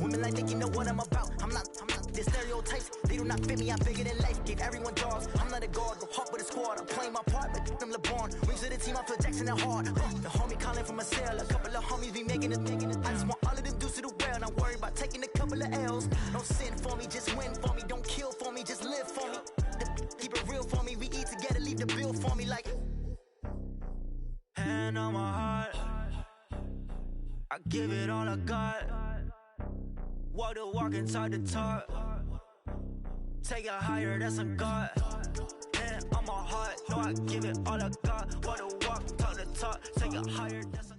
Women like Nicky know what I'm about. I'm not the stereotypes. They do not fit me. I'm bigger than life. Gave everyone jobs. I'm not a guard. Go hard with a squad. I'm playing my part, but them LeBron. Wings of the team. I feel Jackson and hard. The homie calling from a cell. A couple of homies be making it. I just want all of them dudes to do well. Not worry about taking a couple of L's. Don't sin for me, just win for me. Don't kill for me, just live for me. Keep it real for me. We eat together, leave the bill for me like. Hand on my heart, I give it all I got. Walk the walk inside the talk. Take it higher, that's a God. Hand on my heart, no, I give it all I got. Walk the walk, talk the talk. Take it higher, that's a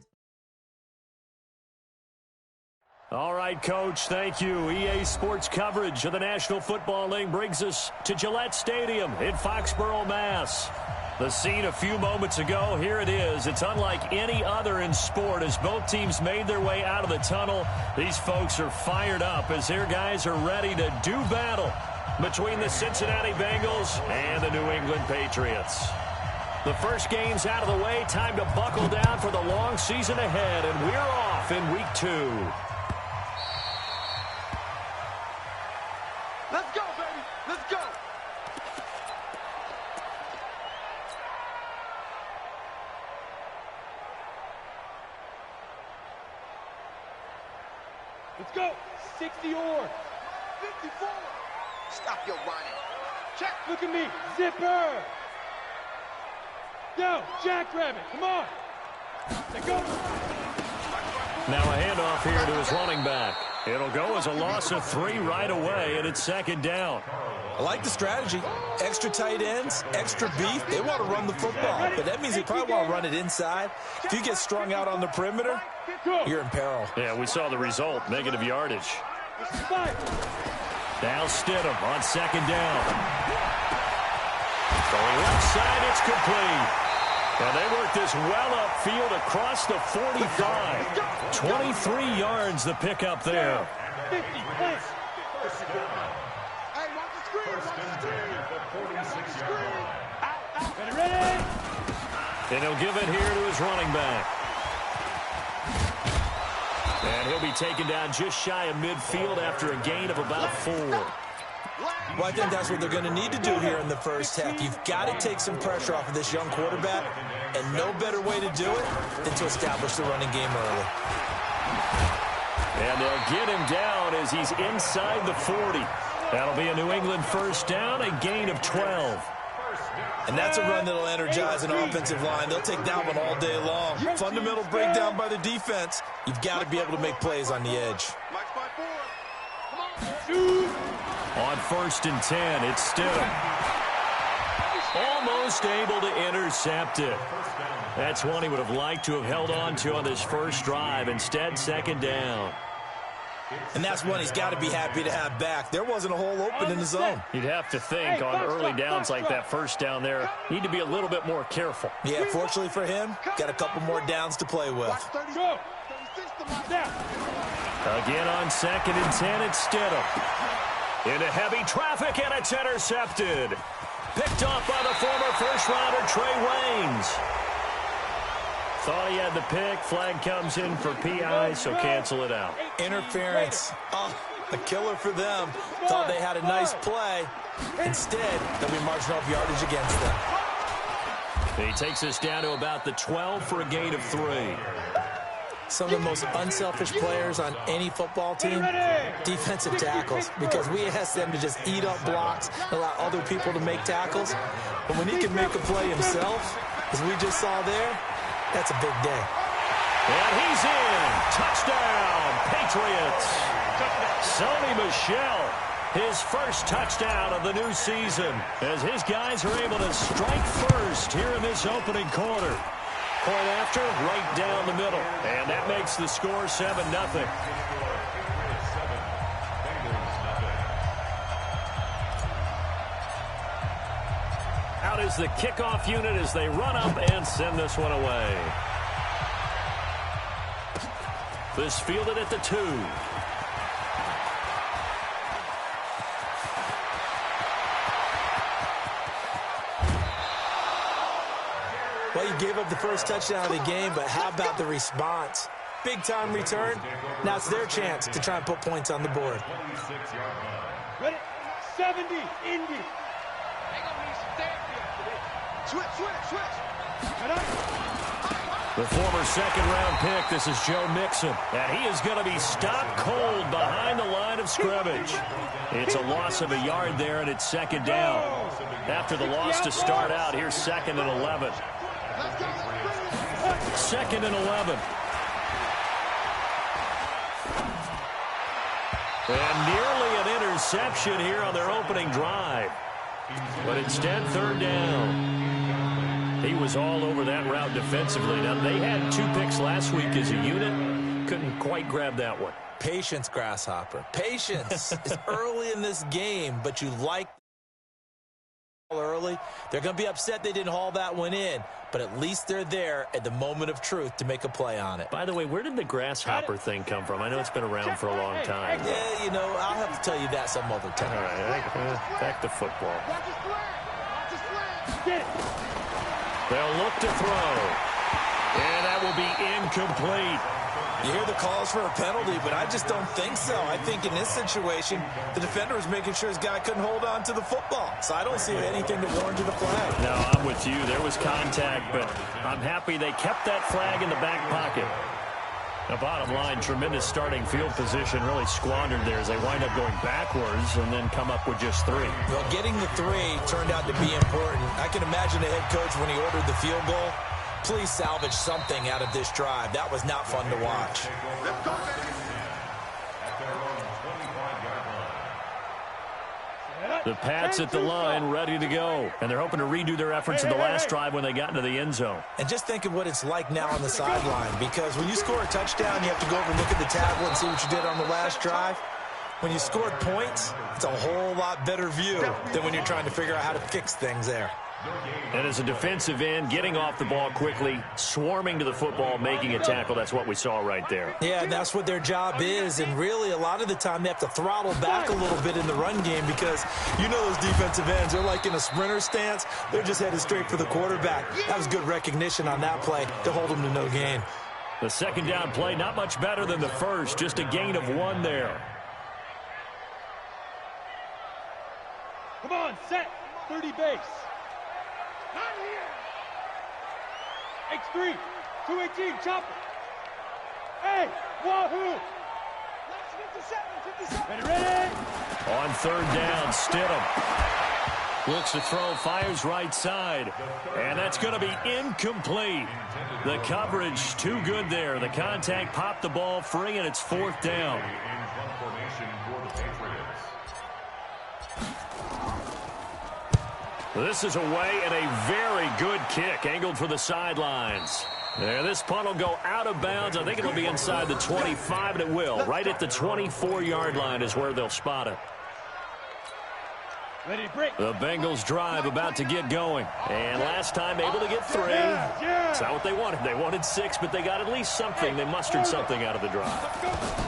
All right, Coach, thank you. EA Sports coverage of the National Football League brings us to Gillette Stadium in Foxborough, Mass. The scene a few moments ago, here it is. It's unlike any other in sport as both teams made their way out of the tunnel. These folks are fired up as their guys are ready to do battle between the Cincinnati Bengals and the New England Patriots. The first game's out of the way. Time to buckle down for the long season ahead, and we're off in Week 2. Let's go, baby. Let's go. Let's go. 60 or 54. Stop your running. Check. Look at me. Zipper. Yo, Jackrabbit. Come on. Let's go. Now a handoff here to his running back. It'll go as a loss of 3 right away, and it's second down. I like the strategy. Extra tight ends, extra beef. They want to run the football, but that means they probably want to run it inside. If you get strung out on the perimeter, you're in peril. Yeah, we saw the result, negative yardage. Now Stidham on second down. Going left side, it's complete. And they work this well upfield across the 45. 23 yards the pickup there. 50, please. Hey, watch the screen. Watch the screen. Ready? And he'll give it here to his running back. And he'll be taken down just shy of midfield after a gain of about 4. Well, I think that's what they're going to need to do here in the first half. You've got to take some pressure off of this young quarterback, and no better way to do it than to establish the running game early. And they'll get him down as he's inside the 40. That'll be a New England first down, a gain of 12. And that's a run that'll energize an offensive line. They'll take that one all day long. Fundamental breakdown by the defense. You've got to be able to make plays on the edge. On 1st and 10, it's Stidham. Almost able to intercept it. That's one he would have liked to have held on to on this first drive. Instead, second down. And that's one he's got to be happy to have back. There wasn't a hole open in the zone. You'd have to think on early downs like that first down there, need to be a little bit more careful. Yeah, fortunately for him, got a couple more downs to play with. Go. Again on 2nd and 10, it's Stidham. Into heavy traffic, and it's intercepted. Picked off by the former first-rounder Trey Waynes. Thought he had the pick. Flag comes in for PI, so cancel it out. Interference. Oh, a killer for them. Thought they had a nice play. Instead, they'll be marching off yardage against them. He takes us down to about the 12 for a gain of 3. Some of the most unselfish players on any football team, defensive tackles, because we ask them to just eat up blocks, allow other people to make tackles. But when he can make a play himself, as we just saw there, that's a big day. And he's in. Touchdown, Patriots. Sony Michel, his first touchdown of the new season, as his guys are able to strike first here in this opening quarter. Point after, right down the middle. And that makes the score 7-0. Out is the kickoff unit as they run up and send this one away. This fielded at the 2. Well, you gave up the first touchdown of the game, but how about the response? big-time return. Now it's their chance to try and put points on the board. Ready? 70, Indy. Switch. The former second-round pick, this is Joe Mixon. And he is going to be stopped cold behind the line of scrimmage. It's a loss of a yard there, and it's second down. After the loss to start out, here's 2nd and 11. 2nd and 11. And nearly an interception here on their opening drive. But instead, 3rd down. He was all over that route defensively. Now, they had 2 picks last week as a unit. Couldn't quite grab that one. Patience, Grasshopper. Patience. It's early in this game, but you like early. They're going to be upset they didn't haul that one in, but at least they're there at the moment of truth to make a play on it. By the way, where did the grasshopper thing come from? I know it's been around for a long time. Yeah, you know, I'll have to tell you that some other time. All right, back to football. They'll look to throw, and that will be incomplete. You hear the calls for a penalty, but I just don't think so. I think in this situation, the defender was making sure his guy couldn't hold on to the football. So I don't see anything to warrant the flag. No, I'm with you. There was contact, but I'm happy they kept that flag in the back pocket. Now, bottom line, tremendous starting field position, really squandered there as they wind up going backwards and then come up with just 3. Well, getting the 3 turned out to be important. I can imagine the head coach when he ordered the field goal. Please salvage something out of this drive. That was not fun to watch. The Pats at the line, ready to go. And they're hoping to redo their efforts in the last drive when they got into the end zone. And just think of what it's like now on the sideline, because when you score a touchdown, you have to go over and look at the tablet and see what you did on the last drive. When you scored points, it's a whole lot better view than when you're trying to figure out how to fix things there. And as a defensive end, getting off the ball quickly, swarming to the football, making a tackle, that's what we saw right there. Yeah, and that's what their job is. And really, a lot of the time, they have to throttle back a little bit in the run game because you know those defensive ends, they're like in a sprinter stance. They're just headed straight for the quarterback. That was good recognition on that play to hold them to no gain. The second down play, not much better than the first, just a gain of 1 there. Come on, set. 30 base. X3, 218, chopper. Hey, wahoo! 57. Ready? On 3rd down, Stidham looks to throw, fires right side, and that's going to be incomplete. The coverage too good there. The contact popped the ball free, and it's 4th down. This is away and a very good kick, angled for the sidelines. And this punt will go out of bounds. I think it'll be inside the 25, and it will. Right at the 24-yard line is where they'll spot it. Ready, break. The Bengals drive about to get going. And last time able to get 3. It's not what they wanted. They wanted 6, but they got at least something. They mustered something out of the drive.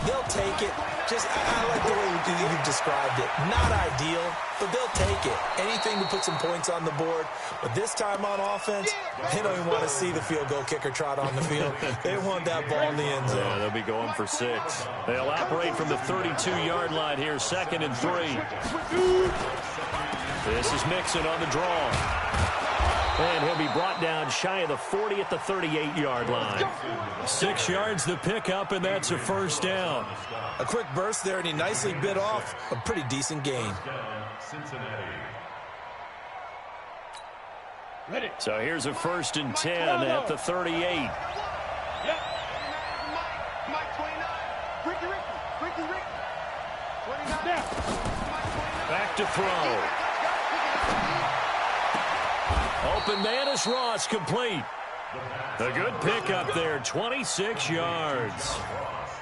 They'll take it. I like the way you've described it. Not ideal, but they'll take it. Anything to put some points on the board. But this time on offense, they don't even want to see the field goal kicker trot on the field. They want that ball in the end zone. Yeah, they'll be going for 6. They'll operate from the 32-yard line here, 2nd and 3. This is Mixon on the draw. And he'll be brought down shy of the 40 at the 38-yard line. 6 yards the pickup, and that's a 1st down. A quick burst there, and he nicely bit off a pretty decent gain. Ready. So here's a 1st and 10 at the 38. Yep. Back to throw. Open man is Ross, complete. A good pickup there, 26 yards.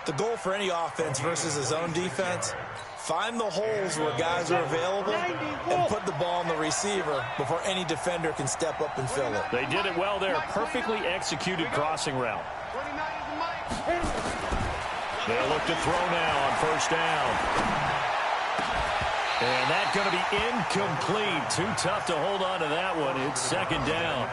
The goal for any offense versus his own defense, find the holes where guys are available and put the ball on the receiver before any defender can step up and fill it. They did it well there. Perfectly executed crossing route. They'll look to throw now on 1st down. And that's going to be incomplete. Too tough to hold on to that one. It's 2nd down.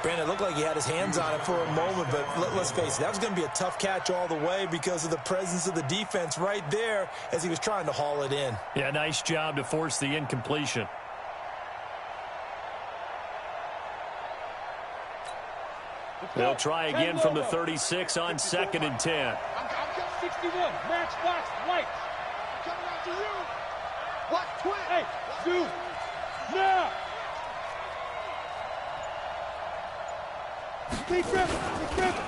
Brandon, it looked like he had his hands on it for a moment, but let's face it, that was going to be a tough catch all the way because of the presence of the defense right there as he was trying to haul it in. Yeah, nice job to force the incompletion. They'll try again from the 36 on 2nd and 10. 61, match box, white. Coming after you. What? Twin. Hey, zoom. Now. Keep gripping.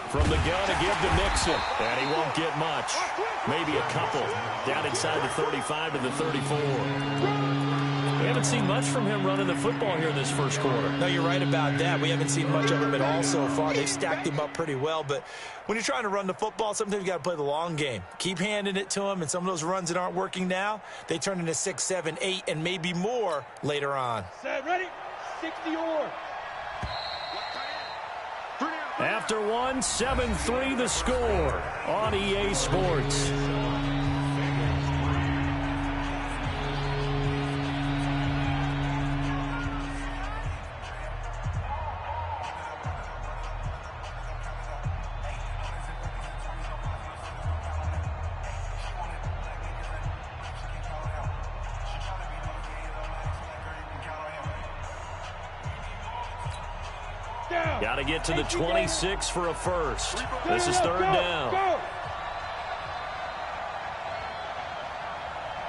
From the gun to give to Mixon. And he won't get much. Maybe a couple. Down inside the 35 to the 34. We haven't seen much from him running the football here this first quarter. No, you're right about that. We haven't seen much of him at all so far. They've stacked him up pretty well, but when you're trying to run the football, sometimes you got to play the long game. Keep handing it to him, and some of those runs that aren't working now, they turn into 6, 7, 8, and maybe more later on. Set, ready? 60 or. After one, 7-3 the score on EA Sports. Got to get to the 26 for a first. This is 3rd down.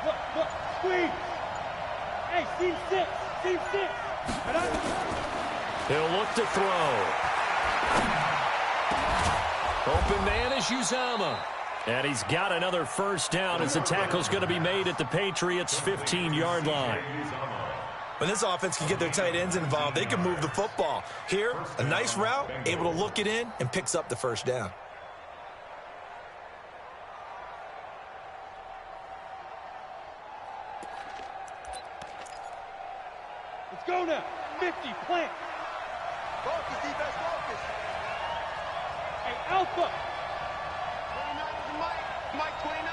Look, squeeze. Hey, seam 6. He'll look to throw. Open man is Uzama. And he's got another first down as the tackle's going to be made at the Patriots' 15-yard line. When this offense can get their tight ends involved, they can move the football. Here, a nice route, able to look it in, and picks up the first down. Let's go now. 50, plant. Focus, defense, focus. Hey, Alpha. 29 is Mike 29.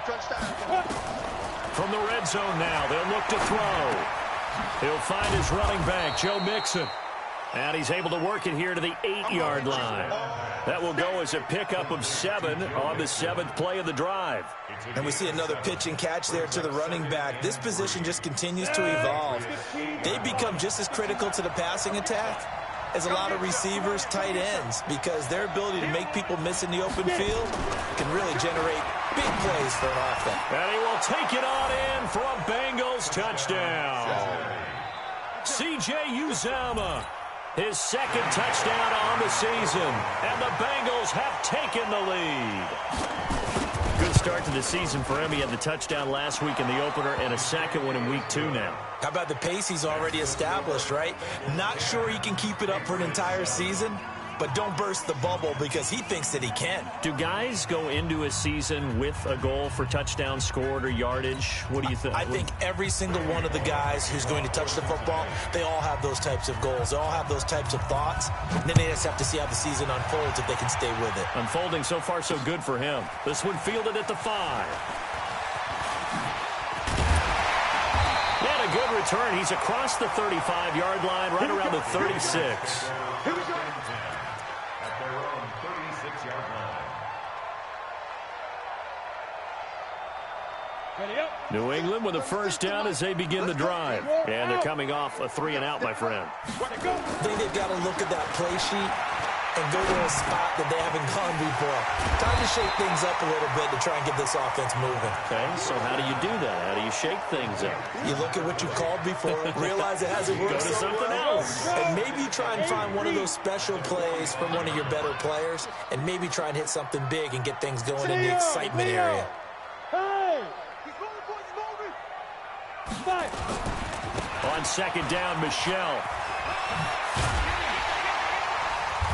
Touchdown. From the red zone now, they'll look to throw. He'll find his running back, Joe Mixon. And he's able to work it here to the 8-yard line. That will go as a pickup of 7 on the 7th play of the drive. And we see another pitch and catch there to the running back. This position just continues to evolve. They become just as critical to the passing attack as a lot of receivers, tight ends, because their ability to make people miss in the open field can really generate big plays for an offense. And he will take it on in for a Bengals touchdown. C.J. Uzama, his 2nd touchdown on the season, and the Bengals have taken the lead. Good start to the season for him. He had the touchdown last week in the opener and a 2nd one in week 2 now. How about the pace he's already established, right? Not sure he can keep it up for an entire season, but don't burst the bubble because he thinks that he can. Do guys go into a season with a goal for touchdown scored or yardage? What do you think? I think every single one of the guys who's going to touch the football, they all have those types of goals. They all have those types of thoughts. And then they just have to see how the season unfolds if they can stay with it. Unfolding so far so good for him. This one fielded at the 5. And a good return. He's across the 35-yard line, right around the 36. Here we go. At their own 36-yard line. Ready up. New England with a first down as they begin the drive. And they're coming off a 3-and-out, my friend. I think they've got to look at that play sheet and go to a spot that they haven't gone before. Time to shake things up a little bit to try and get this offense moving. Okay, so how do you do that? How do you shake things up? You look at what you called before, realize it hasn't worked Go to so something well, else. and maybe try and find one of those special plays from one of your better players, and maybe try and hit something big and get things going in the excitement area. Hey! He's moving, boys, moving. 5. On 2nd down, Michelle.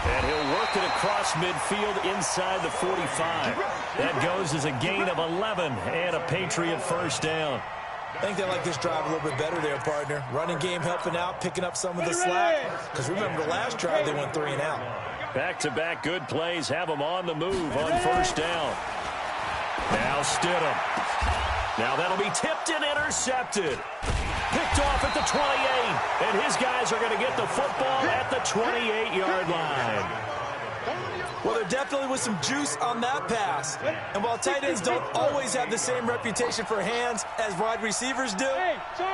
And he'll work it across midfield inside the 45. That goes as a gain of 11 and a Patriot first down. I think they like this drive a little bit better there, partner. Running game helping out, picking up some of the slack. Because remember, the last drive they went 3-and-out. Back-to-back good plays have them on the move on first down. Now Stidham. Now that'll be tipped and intercepted. Picked off at the 28. And his guys are going to get the football at the 28-yard line. Well, there definitely was some juice on that pass. And while tight ends don't always have the same reputation for hands as wide receivers do,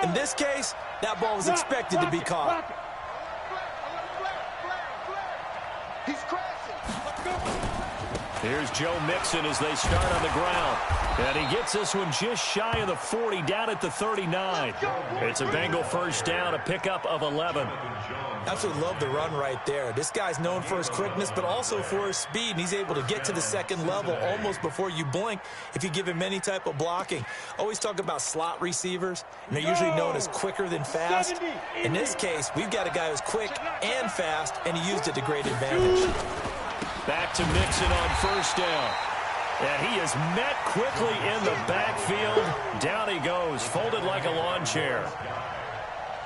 in this case, that ball was expected to be caught. He's crashing. Here's Joe Mixon as they start on the ground. And he gets this one just shy of the 40, down at the 39. It's a Bengal first down, a pickup of 11. Absolutely love the run right there. This guy's known for his quickness, but also for his speed. And he's able to get to the second level almost before you blink if you give him any type of blocking. Always talk about slot receivers, and they're usually known as quicker than fast. In this case, we've got a guy who's quick and fast, and he used it to great advantage. Back to Mixon on first down. And he is met quickly in the backfield. Down he goes, folded like a lawn chair.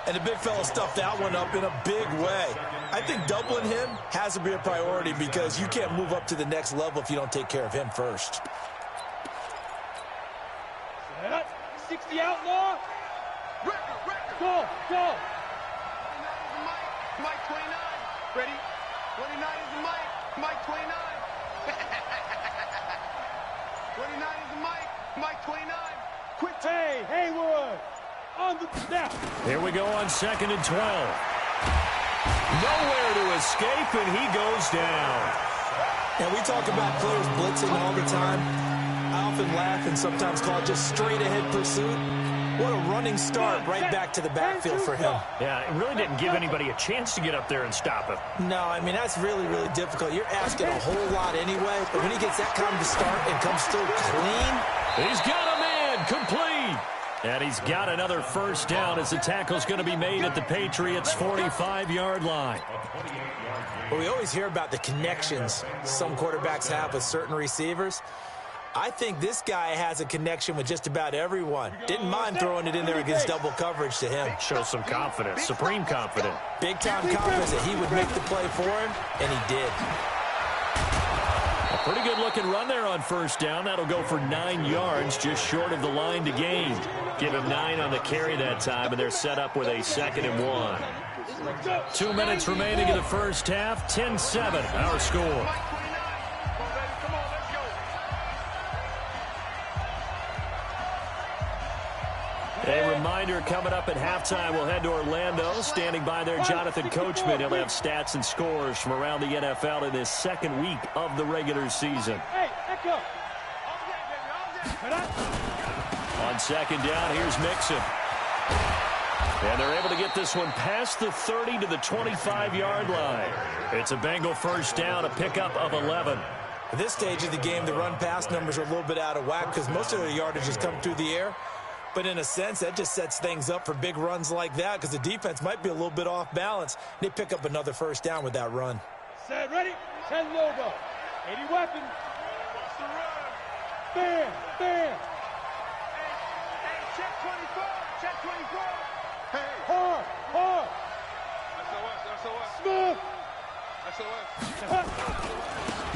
And the big fella stuffed that one up in a big way. I think doubling him has to be a priority because you can't move up to the next level if you don't take care of him first. 60 outlaw. Go, go. Mike 29. Ready? 29 is the Mike. Mike 29. 29 is the Mike. Mike 29. Quick. Hey, Haywood. On the snap. Here we go on 2nd and 12. Nowhere to escape, and he goes down. And we talk about players blitzing all the time. I often laugh and sometimes call it just straight-ahead pursuit. What a running start right back to the backfield for him. Yeah, it really didn't give anybody a chance to get up there and stop him. No, I mean, that's really, really difficult. You're asking a whole lot anyway, but when he gets that kind of a start and comes through clean. He's got a man, complete. And he's got another first down as the tackle's going to be made at the Patriots' 45-yard line. Well, we always hear about the connections some quarterbacks have with certain receivers. I think this guy has a connection with just about everyone. Didn't mind throwing it in there against double coverage to him. Shows some confidence, supreme confidence. Big-time confidence that he would make the play for him, and he did. A pretty good-looking run there on first down. That'll go for 9 yards, just short of the line to gain. Give him 9 on the carry that time, and they're set up with a 2nd and 1. 2 minutes remaining in the first half. 10-7, our score. A reminder coming up at halftime, we'll head to Orlando. Standing by there, Jonathan Coachman. He'll have stats and scores from around the NFL in this second week of the regular season. Hey, echo. On 2nd down, here's Mixon. And they're able to get this one past the 30 to the 25-yard line. It's a Bengal first down, a pickup of 11. At this stage of the game, the run-pass numbers are a little bit out of whack because most of their yardage has come through the air. But in a sense, that just sets things up for big runs like that because the defense might be a little bit off balance. They pick up another first down with that run. Set, ready? 10 logo. 80 weapons. Bam, bam. Hey, check 24. Check 24. Hey. Hard, hard. SOS.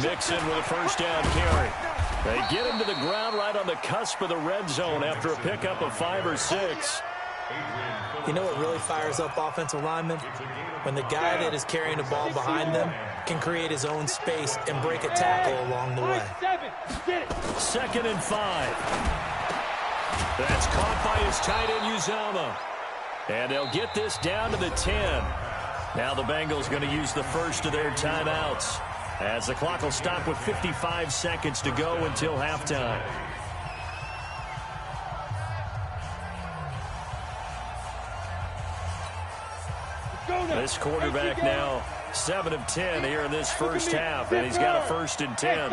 Mixon with a first down carry. They get him to the ground right on the cusp of the red zone after a pickup of 5 or 6. You know what really fires up offensive linemen? When the guy that is carrying the ball behind them can create his own space and break a tackle along the way. 2nd and 5. That's caught by his tight end, Uzama. And they'll get this down to the 10. Now the Bengals going to use the first of their timeouts, as the clock will stop with 55 seconds to go until halftime. This quarterback now 7 of 10 here in this first half, and he's got a 1st and 10.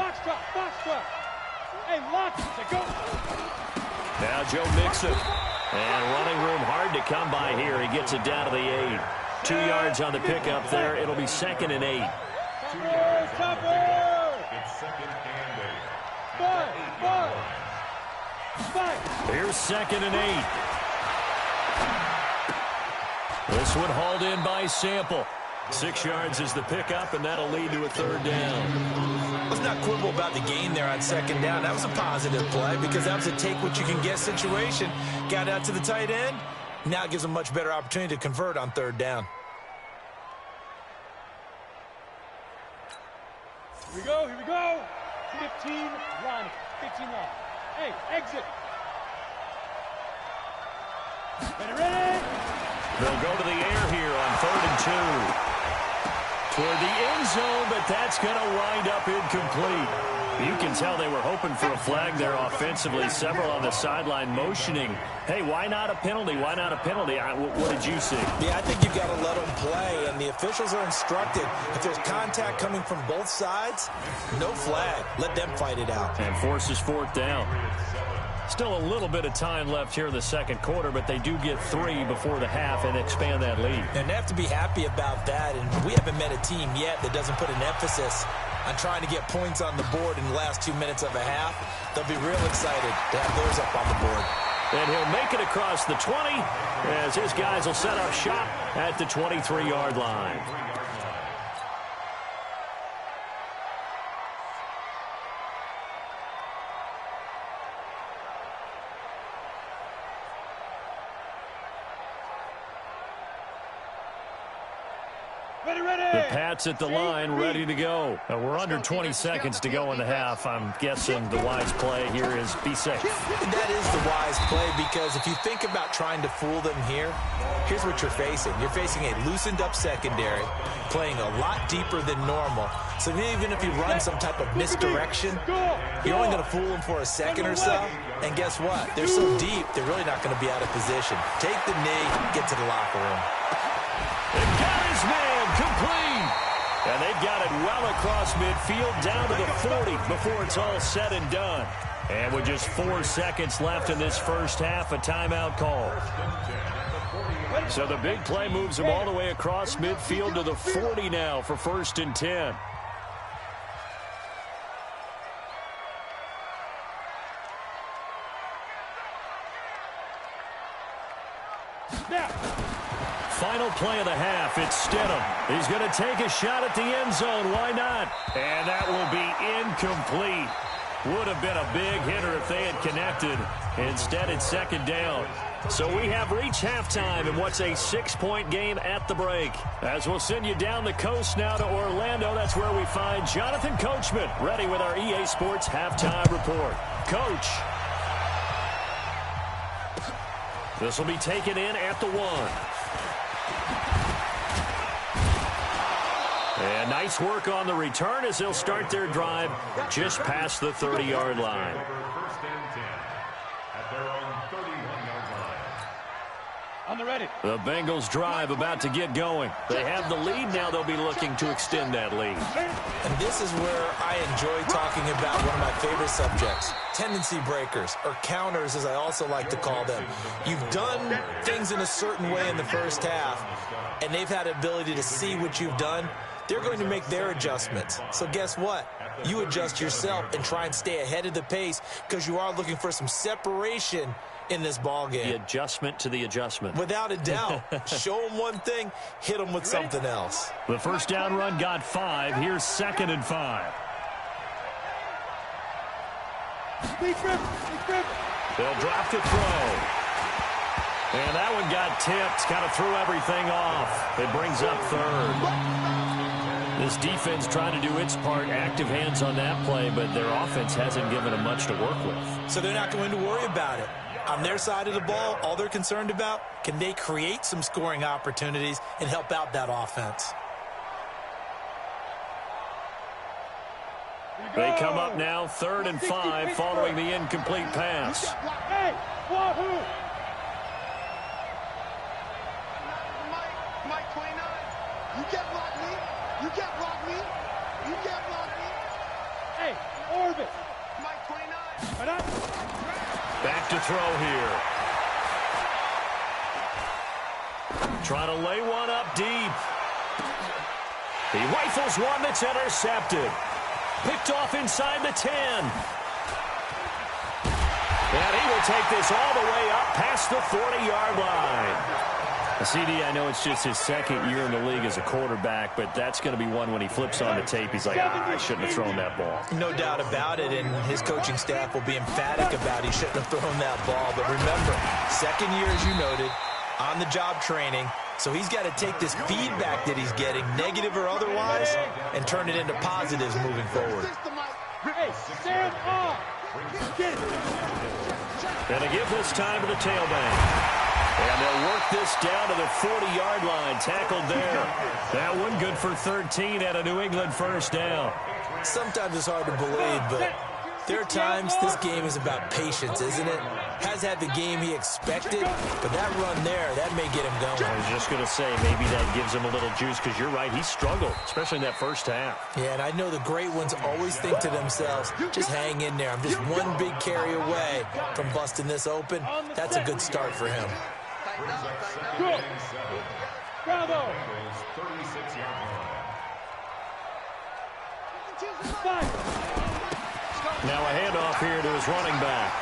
Now Joe Mixon, and running room hard to come by here. He gets it down to the 8. 2 yards on the pickup there. It'll be 2nd and 8. Here's 2nd and 8. This one hauled in by Sample. 6 yards is the pickup, and that'll lead to a third down. Let's not quibble about the gain there on second down. That was a positive play because that was a take-what-you-can-get situation. Got out to the tight end. Now it gives them a much better opportunity to convert on third down. Here we go, here we go. 15 run, 15 run. Hey, exit. Ready. They'll go to the air here on 3rd and 2. Toward the end zone, but that's going to wind up incomplete. You can tell they were hoping for a flag there offensively. Several on the sideline motioning. Hey, why not a penalty? Why not a penalty? What did you see? Yeah, I think you've got to let them play, and the officials are instructed. If there's contact coming from both sides, no flag. Let them fight it out. And forces 4th down. Still a little bit of time left here in the second quarter, but they do get 3 before the half and expand that lead. And they have to be happy about that, and we haven't met a team yet that doesn't put an emphasis on trying to get points on the board in the last 2 minutes of a half. They'll be real excited to have those up on the board. And he'll make it across the 20 as his guys will set up shop at the 23-yard line. The Pats at the line, ready to go. We're under 20 seconds to go in the half. I'm guessing the wise play here is be safe. That is the wise play because if you think about trying to fool them here, here's what you're facing. You're facing a loosened-up secondary, playing a lot deeper than normal. So even if you run some type of misdirection, you're only going to fool them for a second or so. And guess what? They're so deep, they're really not going to be out of position. Take the knee, get to the locker room. And got his man complete. And they've got it well across midfield down to the 40 before it's all said and done. And with just 4 seconds left in this first half, a timeout call. So the big play moves them all the way across midfield to the 40 now for 1st and 10. Final play of the half, it's Stidham. He's going to take a shot at the end zone. Why not? And that will be incomplete. Would have been a big hitter if they had connected. Instead, it's second down. So we have reached halftime in what's a 6-point game at the break. As we'll send you down the coast now to Orlando, that's where we find Jonathan Coachman, ready with our EA Sports halftime report. Coach. This will be taken in at the 1. And nice work on the return as they'll start their drive just past the 30-yard line. On the ready. The Bengals drive about to get going. They have the lead. Now they'll be looking to extend that lead. And this is where I enjoy talking about one of my favorite subjects, tendency breakers, or counters as I also like to call them. You've done things in a certain way in the first half, and they've had the ability to see what you've done. They're going to make their adjustments. So guess what? You adjust yourself and try and stay ahead of the pace because you are looking for some separation in this ball game. The adjustment to the adjustment. Without a doubt. Show them one thing, hit them with something else. The first down run got 5. Here's 2nd and 5. They'll drop to throw. And that one got tipped. Kind of threw everything off. It brings up 3rd. This defense trying to do its part, active hands on that play, but their offense hasn't given them much to work with. So they're not going to worry about it. On their side of the ball, all they're concerned about, can they create some scoring opportunities and help out that offense? They come up now, 3rd and 5, following the incomplete pass. Hey, Wahoo! Mike 29. You can't block me. You can't block me. You can't block me. Hey, Orbit. Mike 29. Back to throw here. Trying to lay one up deep. He rifles one that's intercepted. Picked off inside the 10. And he will take this all the way up past the 40-yard line. CD, I know it's just his second year in the league as a quarterback, but that's going to be one when he flips on the tape, he's like, I shouldn't have thrown that ball. No doubt about it, and his coaching staff will be emphatic about he shouldn't have thrown that ball. But remember, second year, as you noted, on-the-job training, so he's got to take this feedback that he's getting, negative or otherwise, and turn it into positives moving forward. And a give this time to the tailback. And they'll work this down to the 40-yard line. Tackled there. That one good for 13 at a New England first down. Sometimes it's hard to believe, but there are times this game is about patience, isn't it? Has had the game he expected, but that run there, that may get him going. I was just going to say, maybe that gives him a little juice, because you're right, he struggled, especially in that first half. Yeah, and I know the great ones always think to themselves, just hang in there. I'm just one big carry away from busting this open. That's a good start for him. Good. Bravo. 36-yard Now a handoff here to his running back.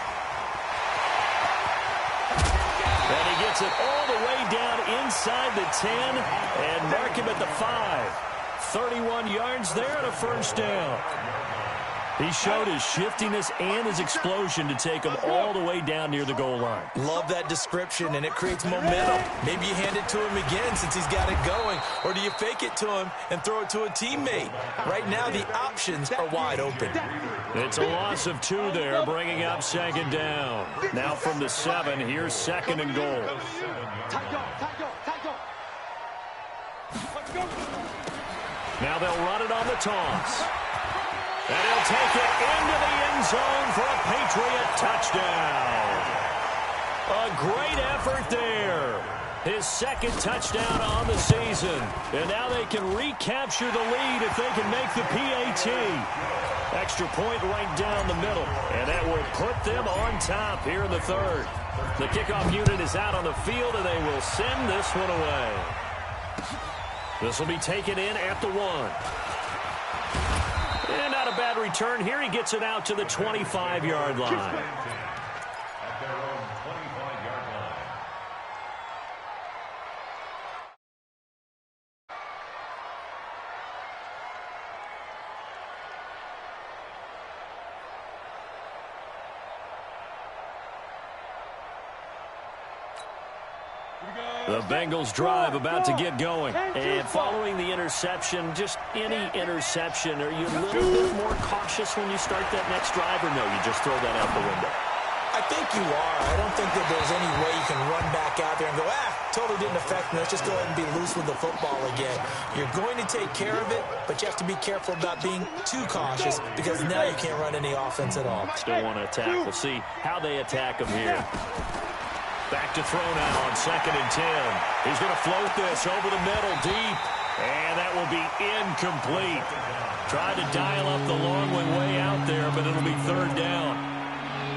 And he gets it all the way down inside the 10 and mark him at the 5. 31 yards there and a first down. He showed his shiftiness and his explosion to take him all the way down near the goal line. Love that description, and it creates momentum. Maybe you hand it to him again since he's got it going, or do you fake it to him and throw it to a teammate? Right now, the options are wide open. It's a loss of 2 there, bringing up second down. Now from the 7, here's second and goal. Now they'll run it on the toss. And he'll take it into the end zone for a Patriot touchdown. A great effort there. His second touchdown on the season. And now they can recapture the lead if they can make the PAT. Extra point right down the middle. And that will put them on top here in the third. The kickoff unit is out on the field, and they will send this one away. This will be taken in at the 1. And not a bad return here. He gets it out to the 25-yard line. At their own 25-yard line. The Bengals drive about to get going. And following the interception, just any interception, are you a little bit more cautious when you start that next drive, or no, you just throw that out the window? I think you are. I don't think that there's any way you can run back out there and go, totally didn't affect me. Let's just go ahead and be loose with the football again. You're going to take care of it, but you have to be careful about being too cautious, because now you can't run any offense at all. Still want to attack. We'll see how they attack him here. Back to throw now on second and 10. He's going to float this over the middle deep. And that will be incomplete. Tried to dial up the long one way out there, but it'll be third down.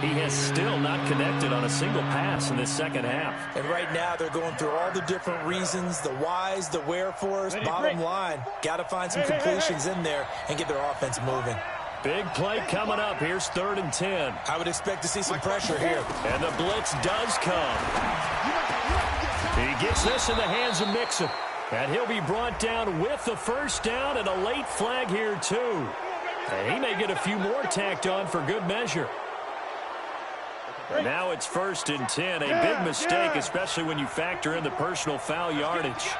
He has still not connected on a single pass in this second half. And right now they're going through all the different reasons, the whys, the wherefores. Bottom line, got to find some completions in there and get their offense moving. Big play coming up. Here's third and 10. I would expect to see some pressure here. And the blitz does come. He gets this in the hands of Mixon. And he'll be brought down with the first down and a late flag here, too. And he may get a few more tacked on for good measure. And now it's first and 10. A big mistake, especially when you factor in the personal foul yardage.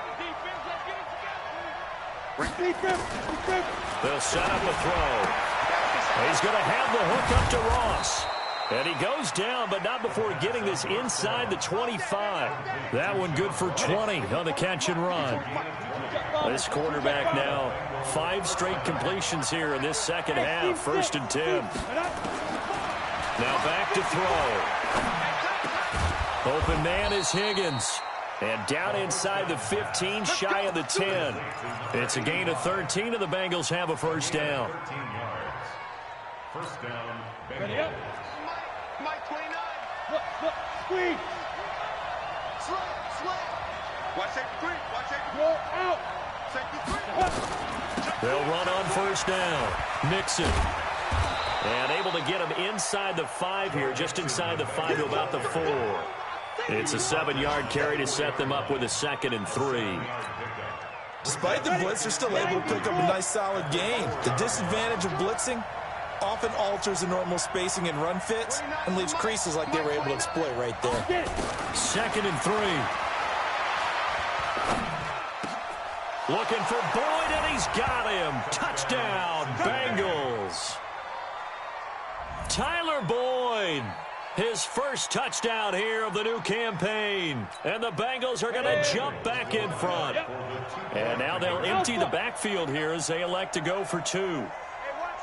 They'll set up a throw. He's going to have the hook up to Ross. And he goes down, but not before getting this inside the 25. That one good for 20 on the catch and run. This quarterback now, 5 straight completions here in this second half. First and 10. Now back to throw. Open man is Higgins. And down inside the 15, shy of the 10. It's a gain of 13, and the Bengals have a first down. First down, Ready up. Mike 29. Look, squeeze. Slip. Watch safety 3. Watch safety 3. Go out. Safety 3. They'll run on first down. Mixon. And able to get him inside the 5 here, just inside the 5 to about the 4. It's a 7-yard carry to set them up with a 2nd and 3. Despite the blitz, they're still able to pick up a nice, solid gain. The disadvantage of blitzing often alters the normal spacing and run fits and leaves creases like they were able to exploit right there. 2nd and 3. Looking for Boyd, and he's got him. Touchdown, Bengals. Tyler Boyd, his first touchdown here of the new campaign. And the Bengals are going to jump back in front. And now they'll empty the backfield here as they elect to go for 2. Hey, 1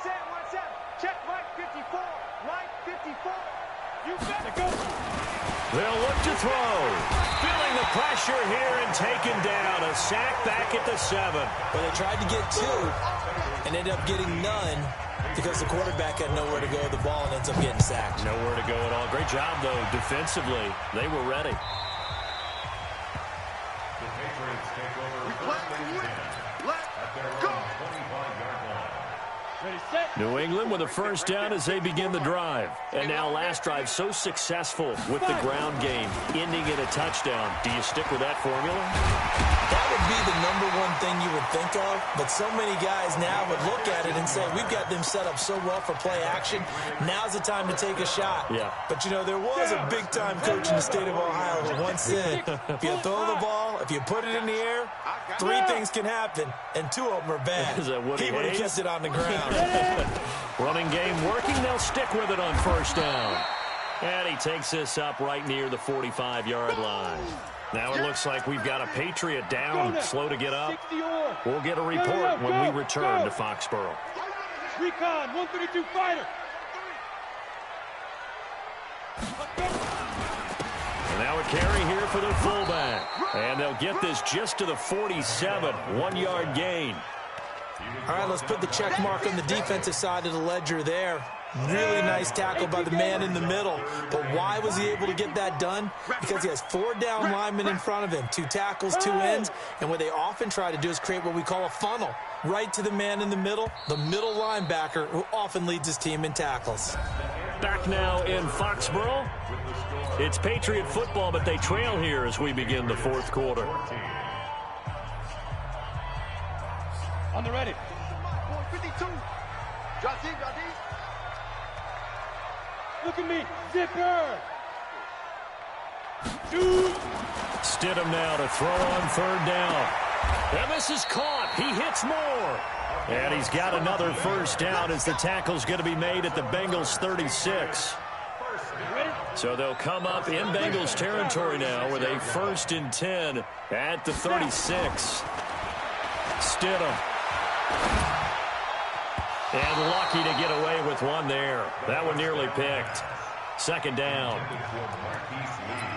set. Check right 54. Right 54. You better go. They'll look to throw. Feeling the pressure here and taken down. A sack back at the 7. But they tried to get 2 and ended up getting none because the quarterback had nowhere to go with the ball and ends up getting sacked. Nowhere to go at all. Great job, though, defensively. They were ready. The Patriots take over first and 10 at their own 25-yard line. Ready, set. New England with a first down as they begin the drive. And now last drive so successful with the ground game, ending in a touchdown. Do you stick with that formula? That would be the #1 thing you would think of, but so many guys now would look at it and say, we've got them set up so well for play action. Now's the time to take a shot. Yeah. But, you know, there was a big-time coach in the state of Ohio who once said, if you throw the ball, if you put it in the air, 3 things can happen, and 2 of them are bad. Is that Woody He would have Hayes? kept it on the ground. Running game working. They'll stick with it on first down. And he takes this up right near the 45-yard line. Now it looks like we've got a Patriot down, slow to get up. We'll get a report when we return to Foxborough. Recon, 132 fighter. And now a carry here for the fullback. And they'll get this just to the 47, 1-yard gain. All right, let's put the check mark on the defensive side of the ledger there. Really nice tackle by the man in the middle. But why was he able to get that done? Because he has 4 down linemen in front of him, 2 tackles, 2 ends. And what they often try to do is create what we call a funnel. Right to the man in the middle linebacker, who often leads his team in tackles. Back now in Foxborough. It's Patriot football, but they trail here as we begin the 4th quarter. On the ready. 52. Josie. Look at me. Zipper. Stidham now to throw on 3rd down. And this is caught. He hits more. And he's got another first down as the tackle's going to be made at the Bengals 36. So they'll come up in Bengals territory now with a 1st and 10 at the 36. Stidham. And lucky to get away with one there. That one nearly picked. 2nd down.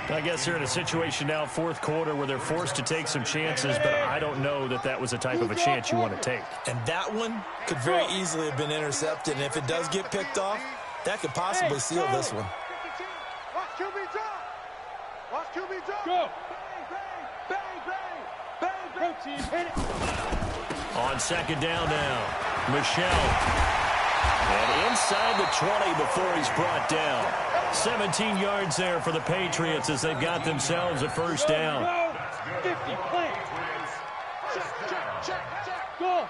I guess they're in a situation now, 4th quarter, where they're forced to take some chances, but I don't know that that was the type of a chance you want to take. And that one could very easily have been intercepted. And if it does get picked off, that could possibly seal this one. Watch QB drop. Watch QB drop. Go. Bang. Protein, hit it. On 2nd down now, Michelle. And inside the 20 before he's brought down. 17 yards there for the Patriots as they've got themselves a first down. 50, play. Go.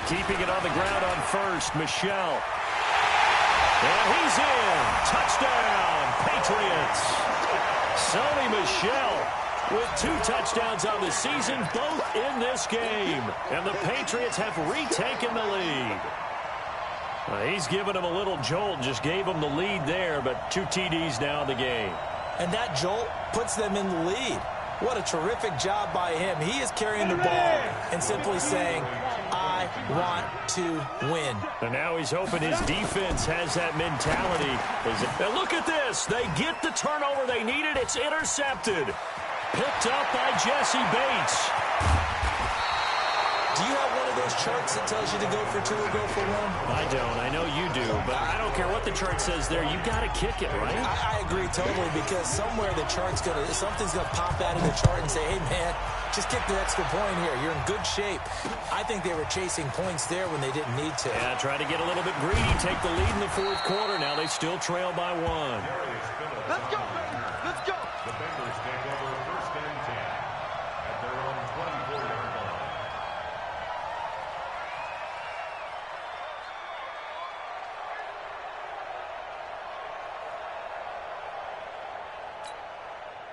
Keeping it on the ground on 1st, Michelle. And he's in. Touchdown, Patriots. Sony Michelle with 2 touchdowns on the season, both in this game. And the Patriots have retaken the lead. He's given them a little jolt, just gave them the lead there, but 2 TDs now in the game. And that jolt puts them in the lead. What a terrific job by him. He is carrying the ball and simply saying, I want to win. And now he's hoping his defense has that mentality. And look at this. They get the turnover they needed. It's intercepted. Picked up by Jesse Bates. Do you have one of those charts that tells you to go for 2 or go for 1? I don't. I know you do. But I don't care what the chart says there. You got to kick it, right? I agree totally, because somewhere the chart's something's going to pop out of the chart and say, hey, man, Just kick the extra point here. You're in good shape. I think they were chasing points there when they didn't need to. Yeah, try to get a little bit greedy, take the lead in the fourth quarter. Now they still trail by 1. Let's go, baby. Let's go. The Bengals take over first and 10 at their own 24-yard line.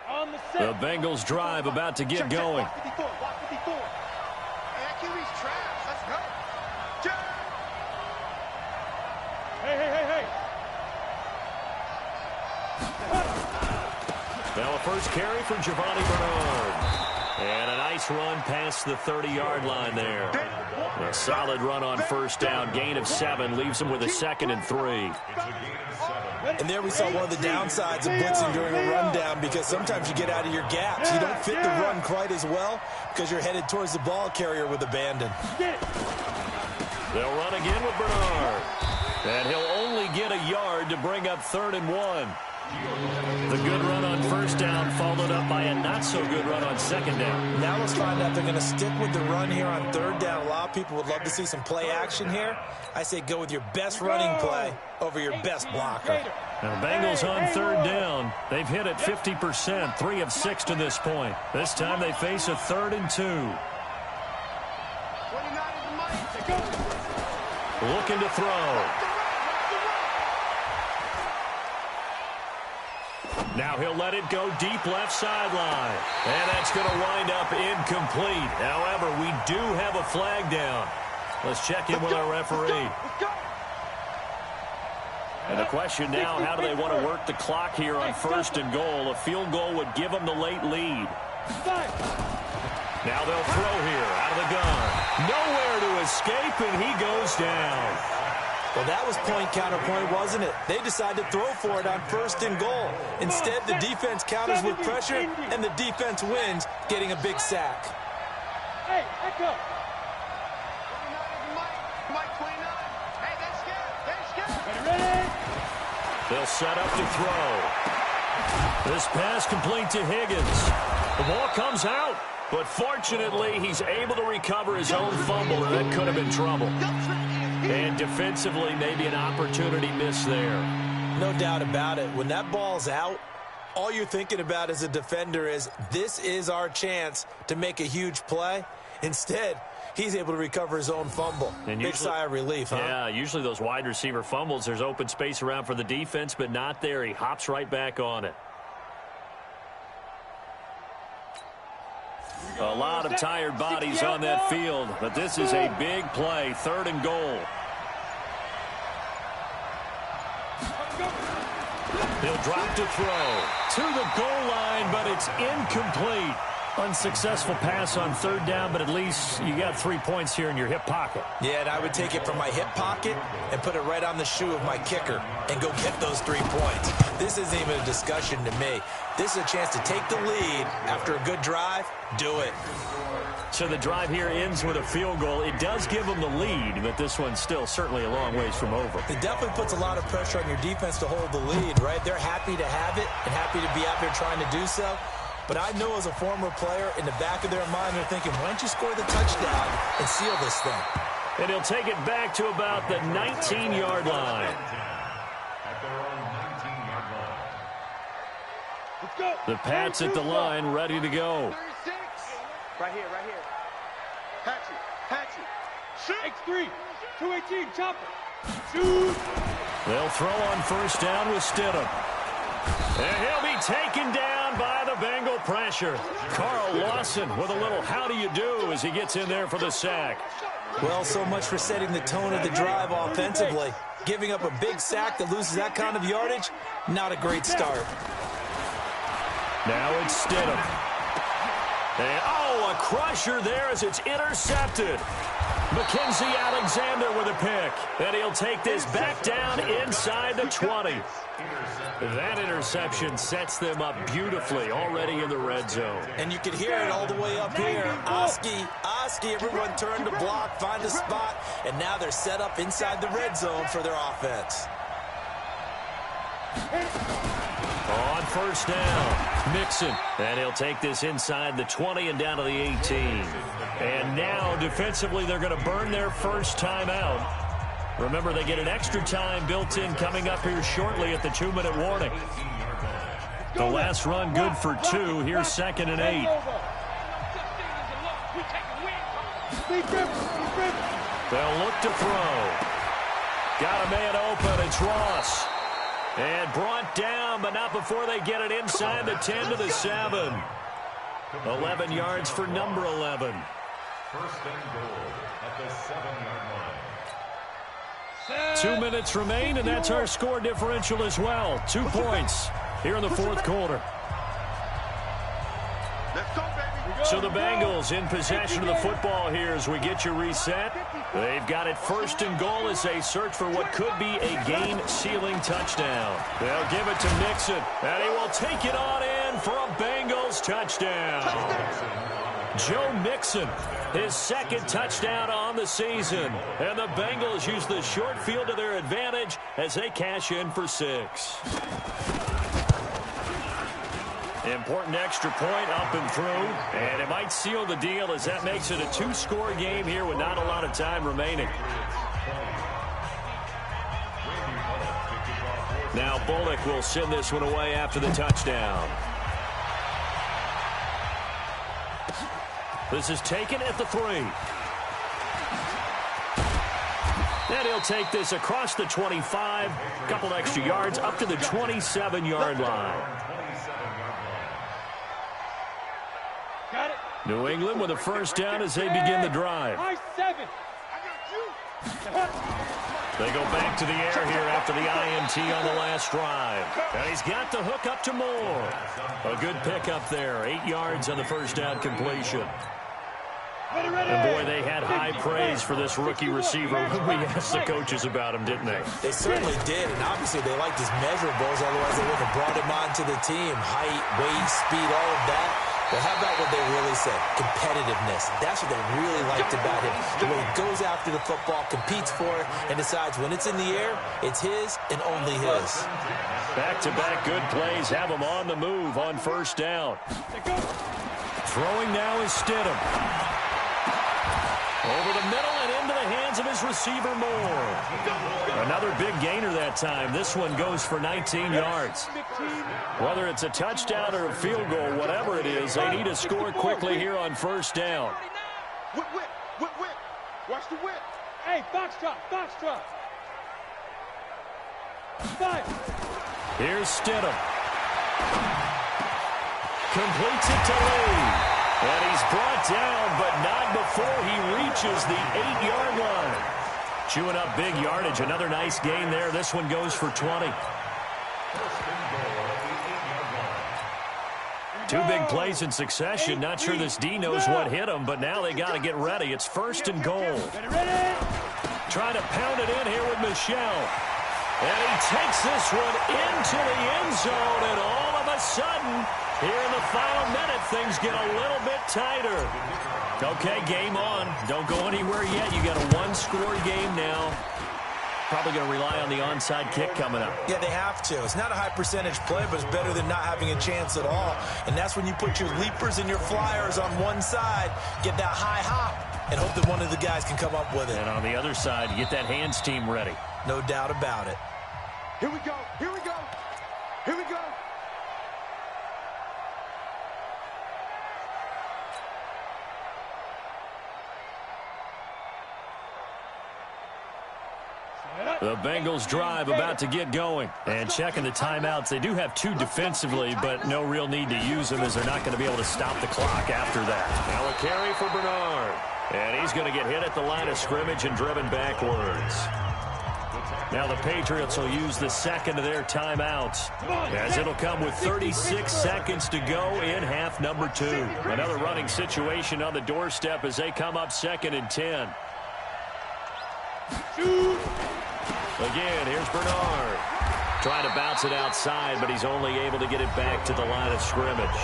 On the set. The Bengals drive about to get going. Block 54. Block 54. Hey, QB's trash. Let's go. Check. Hey. Now a first carry for Giovanni Bernard. And a nice run past the 30-yard line there. A solid run on first down. Gain of 7 leaves him with a 2nd and 3. And there we saw one of the downsides of blitzing during a rundown, because sometimes you get out of your gaps. You don't fit the run quite as well because you're headed towards the ball carrier with abandon. They'll run again with Bernard. And he'll only get a yard to bring up 3rd and 1. The good run on first down followed up by a not-so-good run on second down. Now let's find out if they're going to stick with the run here on 3rd down. A lot of people would love to see some play action here. I say go with your best running play over your best blocker. Now Bengals on 3rd down. They've hit it 50%, 3 of 6 to this point. This time they face a 3rd and 2. Looking to throw. Now he'll let it go deep left sideline. And that's going to wind up incomplete. However, we do have a flag down. Let's check in with our referee. And the question now, how do they want to work the clock here on 1st and goal? A field goal would give them the late lead. Now they'll throw here out of the gun. Nowhere to escape, and he goes down. Well, that was point counterpoint, wasn't it? They decided to throw for it on 1st and goal. Instead, the defense counters with pressure, and the defense wins, getting a big sack. Hey, echo. Ready? They'll set up to throw. This pass complete to Higgins. The ball comes out, but fortunately, he's able to recover his own fumble, and that could have been trouble. And defensively, maybe an opportunity missed there. No doubt about it. When that ball's out, all you're thinking about as a defender is, this is our chance to make a huge play. Instead, he's able to recover his own fumble. And big sigh of relief, huh? Yeah, usually those wide receiver fumbles, there's open space around for the defense, but not there. He hops right back on it. A lot of tired bodies on that field, but this is a big play, 3rd and goal. He'll drop to throw to the goal line, but it's incomplete. Unsuccessful pass on 3rd down, but at least you got 3 points here in your hip pocket. Yeah, and I would take it from my hip pocket and put it right on the shoe of my kicker and go get those 3 points. This isn't even a discussion to me. This is a chance to take the lead after a good drive. Do it. So the drive here ends with a field goal. It does give them the lead, but this one's still certainly a long ways from over. It definitely puts a lot of pressure on your defense to hold the lead, right? They're happy to have it and happy to be out there trying to do so. But I know as a former player, in the back of their mind, they're thinking, why don't you score the touchdown and seal this thing? And he'll take it back to about the 19-yard line. At their own 19-yard line. Let's go. The Pats at the line, ready to go. 36. Right here. Patchy. X3. 218. Chopper. Shoot. They'll throw on first down with Stidham. And he'll be taken down by the Bengal pressure. Carl Lawson with a little how do you do as he gets in there for the sack. Well, so much for setting the tone of the drive offensively. Giving up a big sack that loses that kind of yardage, not a great start. Now it's Stidham. And, a crusher there as it's intercepted. Mackenzie Alexander with a pick. And he'll take this back down inside the 20. That interception sets them up beautifully already in the red zone. And you can hear it all the way up here. Oski, everyone turned to block, find a spot, and now they're set up inside the red zone for their offense. On first down. Mixon. And he'll take this inside the 20 and down to the 18. And now, defensively, they're going to burn their first timeout. Remember, they get an extra time built in coming up here shortly at the 2-minute warning. The last run good for 2. Here's 2nd and 8. They'll look to throw. Got a man open. It's Ross. And brought down, but not before they get it inside the 10 to the 7. 11 yards for number 11. First and goal at the 7-yard line. 2 minutes remain, and that's our score differential as well. 2 points here in the fourth quarter. Let's go, baby. So the Bengals in possession of the football here as we get you reset. They've got it first and goal as they search for what could be a game-sealing touchdown. They'll give it to Mixon, and he will take it on in for a Bengals touchdown. Joe Mixon, his 2nd touchdown on the season. And the Bengals use the short field to their advantage as they cash in for 6. Important extra point up and through, and it might seal the deal as that makes it a 2-score game here with not a lot of time remaining. Now Bullock will send this one away after the touchdown. This is taken at the 3. And he'll take this across the 25, couple extra yards up to the 27-yard line. New England with a first down as they begin the drive. They go back to the air here after the INT on the last drive. And he's got the hook up to Moore. A good pickup there. 8 yards on the first down completion. And boy, they had high praise for this rookie receiver when we asked the coaches about him, didn't they? They certainly did, and obviously they liked his measurables, otherwise they wouldn't have brought him onto the team. Height, weight, speed, all of that. But how about what they really said? Competitiveness. That's what they really liked about him. The way he goes after the football, competes for it, and decides when it's in the air, it's his and only his. Back-to-back good plays have him on the move on first down. Throwing now is Stidham. Over the middle and into the hands of his receiver, Moore. Another big gainer that time. This one goes for 19 yards. Whether it's a touchdown or a field goal, whatever it is, they need to score quickly here on first down. Whip. Watch the whip. Hey, foxtrot. 5. Here's Stidham. Completes it to Lee. And he's brought down, but not before he reaches the 8-yard line. Chewing up big yardage. Another nice gain there. This one goes for 20. 2 big plays in succession. Not sure this D knows what hit him, but now they got to get ready. It's first and goal. Trying to pound it in here with Michel. And he takes this one into the end zone, and all of a sudden, here in the final minute, things get a little bit tighter. Okay, game on. Don't go anywhere yet. You got a 1-score game now. Probably going to rely on the onside kick coming up. Yeah, they have to. It's not a high percentage play, but it's better than not having a chance at all. And that's when you put your leapers and your flyers on one side, get that high hop, and hope that one of the guys can come up with it. And on the other side, get that hands team ready. No doubt about it. Here we go. The Bengals drive about to get going. And checking the timeouts. They do have 2 defensively, but no real need to use them as they're not going to be able to stop the clock after that. Now a carry for Bernard. And he's going to get hit at the line of scrimmage and driven backwards. Now the Patriots will use the second of their timeouts, as it'll come with 36 seconds to go in half number 2. Another running situation on the doorstep as they come up 2nd and 10. Again, here's Bernard. Trying to bounce it outside, but he's only able to get it back to the line of scrimmage.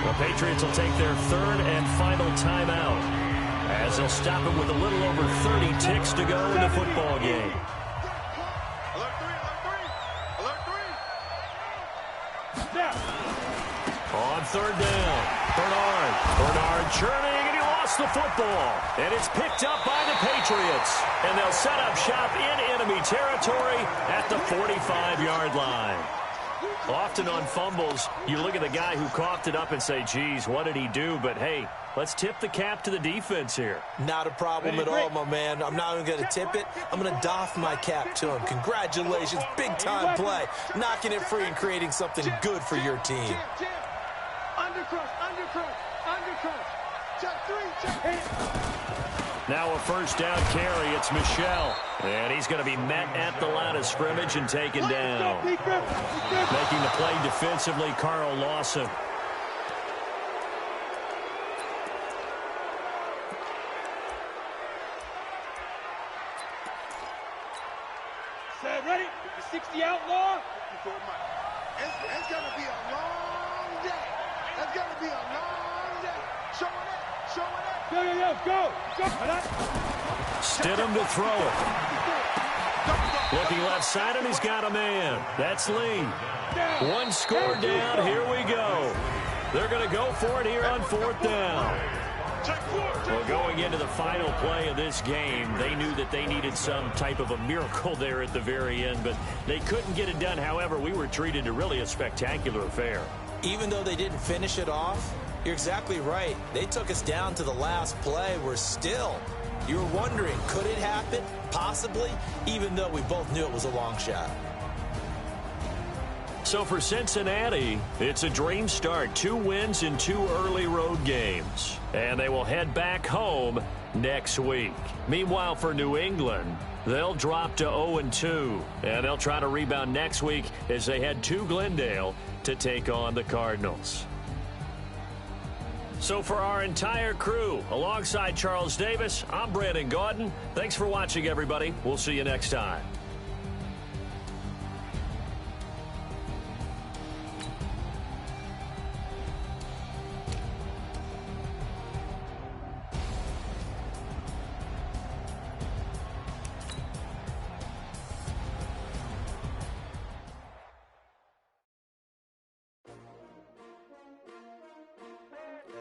The Patriots will take their 3rd and final timeout, as they'll stop it with a little over 30 ticks to go in the football game. On third down, Bernard churning, and he lost the football. And it's picked up by the Patriots. And they'll set up shop in enemy territory at the 45-yard line. Often on fumbles, you look at the guy who coughed it up and say, geez, what did he do? But, hey, let's tip the cap to the defense here. Not a problem at all, my man. I'm not even going to tip it. I'm going to doff my cap to him. Congratulations, big-time play. Knocking it free and creating something good for your team. Now a first down carry. It's Michel. And he's going to be met at the line of scrimmage and taken down. Making the play defensively, Carl Lawson. Set, ready? 60 outlaw. It's going to be a long day. It's going to be a long day. Show it up. Go. Stidham to throw it. Looking left side, and he's got a man. That's Lee. One score down. Here we go. They're going to go for it here on fourth down. Well, going into the final play of this game, they knew that they needed some type of a miracle there at the very end, but they couldn't get it done. However, we were treated to really a spectacular affair. Even though they didn't finish it off, you're exactly right. They took us down to the last play. We're still. You were wondering, could it happen? Possibly, even though we both knew it was a long shot. So for Cincinnati, it's a dream start. 2 wins in 2 early road games. And they will head back home next week. Meanwhile, for New England, they'll drop to 0-2. And they'll try to rebound next week as they head to Glendale to take on the Cardinals. So for our entire crew, alongside Charles Davis, I'm Brandon Gaudin. Thanks for watching, everybody. We'll see you next time.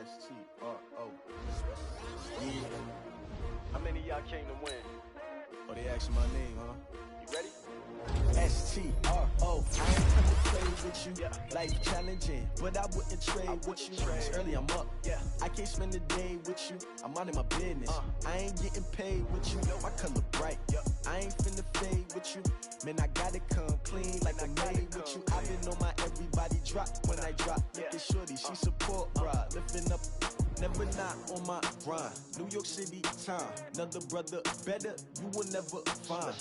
S-T-R-O. Yeah. How many of y'all came to win? Oh, they asking my name, huh? You ready? S-T-R-O. I ain't come to play with you. Life challenging, but I wouldn't trade with you. It's early, I'm up. I can't spend the day with you. I'm out of my business. I ain't getting paid with you. My color bright. I ain't finna fade with you. Man, I gotta come clean like I made with you. I've been on my everybody drop when I drop. Look at shorty, she support ride. Lifting up, never not on my grind. New York City time, another brother better, you will never find.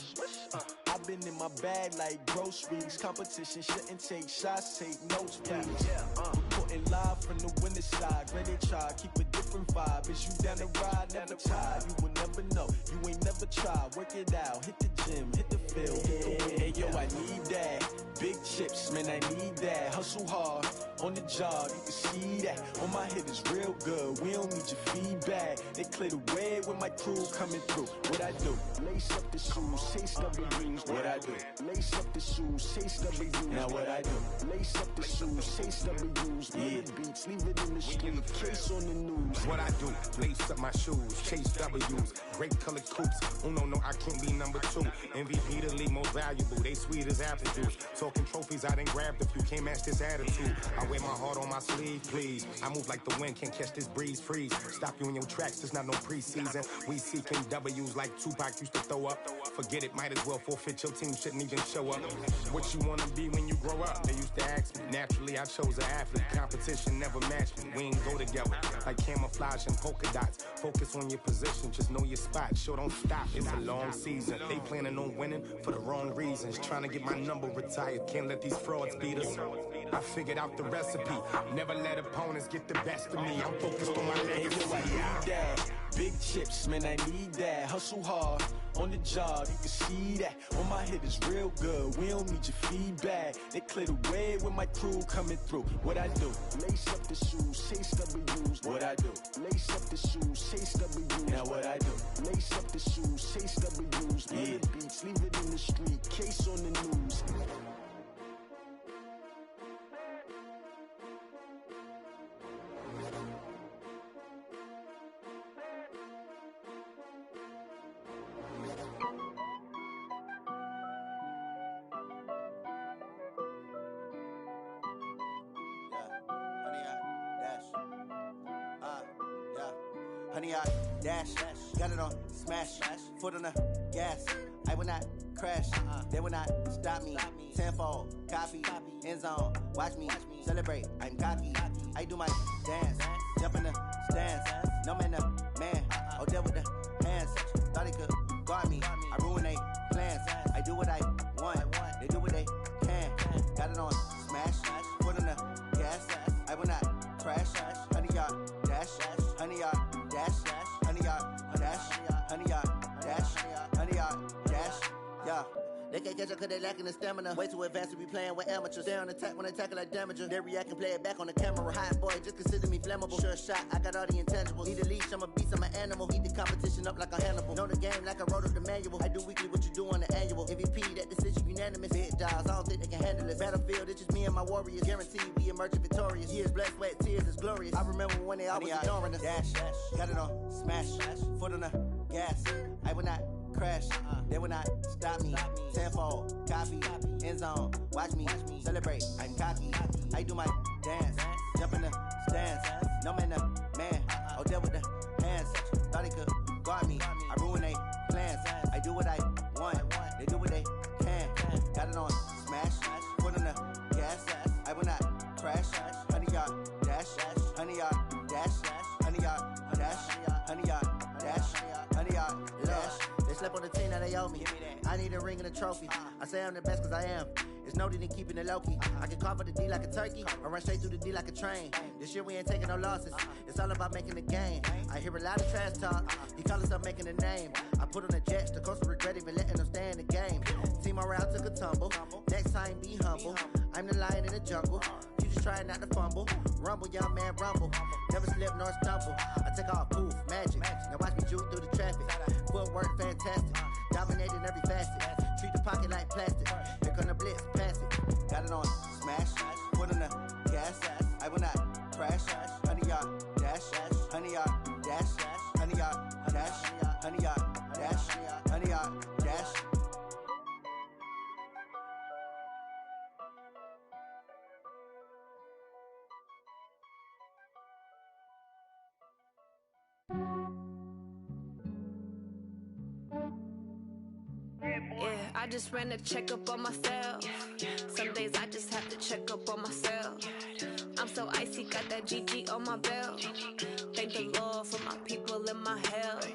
I've been in my bag like groceries. Competition shouldn't take shots, take notes, please. Reporting live from the winter side. Ready to try, keep a different vibe. Is you down the ride, never tired. You will never know, you ain't never tried. Work it out, hit the gym, hit the field. Hey, yo, I need that. Big chips, man, I need that. Hustle hard, on the job, you can see that. On my head is real good, we don't need your feedback. They clear the way with my crew coming through. What I do? Lace up the shoes, chase W's. What I do? Lace up the shoes, chase W's. Now what I do? Lace up the shoes, chase W's. Yeah, beats, leave it in the street, case on the news. What I do? Lace up my shoes, chase W's. Great colored coops. Oh no, I can't be number 2. MVP the league most valuable. They sweet as apple juice. Talking trophies, I done grabbed a few. Can't match this attitude. I wear my heart on my sleeve, please. I move like the wind, can't catch this breeze, freeze. Stop you in your tracks, there's not no preseason. We seeking W's like Tupac used to throw up. Forget it, might as well forfeit. Your team shouldn't even show up. What you wanna be when you grow up? They used to ask me. Naturally, I chose an athlete. Competition never matched me. We ain't go together like camouflage and polka dots. Focus on your position, just know your spot. Sure, don't stop. It's a long season. They planning on winning for the wrong reasons. Trying to get my number retired. Can't let these frauds beat us. I figured out the recipe. Never let opponents get the best of me. I'm focused on my legacy. I need that. Big chips, man, I need that. Hustle hard, on the job, you can see that. On my head is real good, we don't need your feedback. They clear the way with my crew coming through. What I do? Lace up the shoes, chase W's. What I do? Lace up the shoes, chase W's. Now what I do? Lace up the shoes, chase W's. Yeah, beats, leave it in the street, case on the news. honey, I dash. Got it on smash, foot on the gas. I will not crash, they will not stop me. Tenfold, copy, end zone, watch me celebrate. I'm cocky, I do my dance, jump in the stands. No man, man, oh, there with the hands. Thought he could guard me, I ruin they plans. I do what I want, they do what they can. Got it on smash, foot on the gas. I will not crash, honey, yard dash, honey, yard dash, honey, yard dash, honey, yard dash, honey, yard dash, yeah. They can't catch up cause they lacking the stamina. Way too advanced to be playing with amateurs. Stay on attack when they tackle like damager. They react and play it back on the camera. Hot boy, just consider me flammable. Sure shot, I got all the intangibles. Need a leash, I'm a beast, I'm an animal. Eat the competition up like a Hannibal. Know the game like I wrote up the manual. I do weekly what you do on the annual. MVP, that decision unanimous. Big dials, I don't think they can handle it. Battlefield, it's just me and my warriors. Guaranteed we emerge victorious. Years, blood, sweat, tears, is glorious. I remember when they always ignoring us. Dash, got it on smash, foot on the gas. I will not crash, they will not stop me. Tenfold, copy, end zone, watch me celebrate. I'm cocky, I do my dance, jump in the stands. No man, man, oh, there with the hands. Thought he could guard me, I ruin they plans. I do what I want, they do what they can. Got it on smash, foot on the gas. I will not crash, honey, yard dash, honey, yard dash, honey, yard dash, honey, yard dash, honey, yard dash. They slept on the team that they owe me. I need a ring and a trophy. I say I'm the best cause I am. It's no need in keeping it low-key. I can carve up the D like a turkey or run straight through the D like a train. This year we ain't taking no losses. It's all about making the game. I hear a lot of trash talk. He call himself making a name. I put on the Jets. The coach will regret even letting them stay in the game. Team morale took a tumble. Next time be humble. I'm the lion in the jungle. You just trying not to fumble. Rumble, young man, rumble. Never slip nor stumble. I take off, poof, magic. Now watch me juke through the traffic. Footwork fantastic. Dominating every facet. Treat the pocket like plastic. Here come the blitz, pass it. Got it on smash, foot on the gas. I will not crash. Honey, yard dash, honey, yard dash, honey, yard dash, honey, yard dash, honey, yard dash. Yeah, I just ran a checkup on myself. Some days I just have to check up on myself. I'm so icy, got that GG on my belt. Thank the Lord for my people in my health.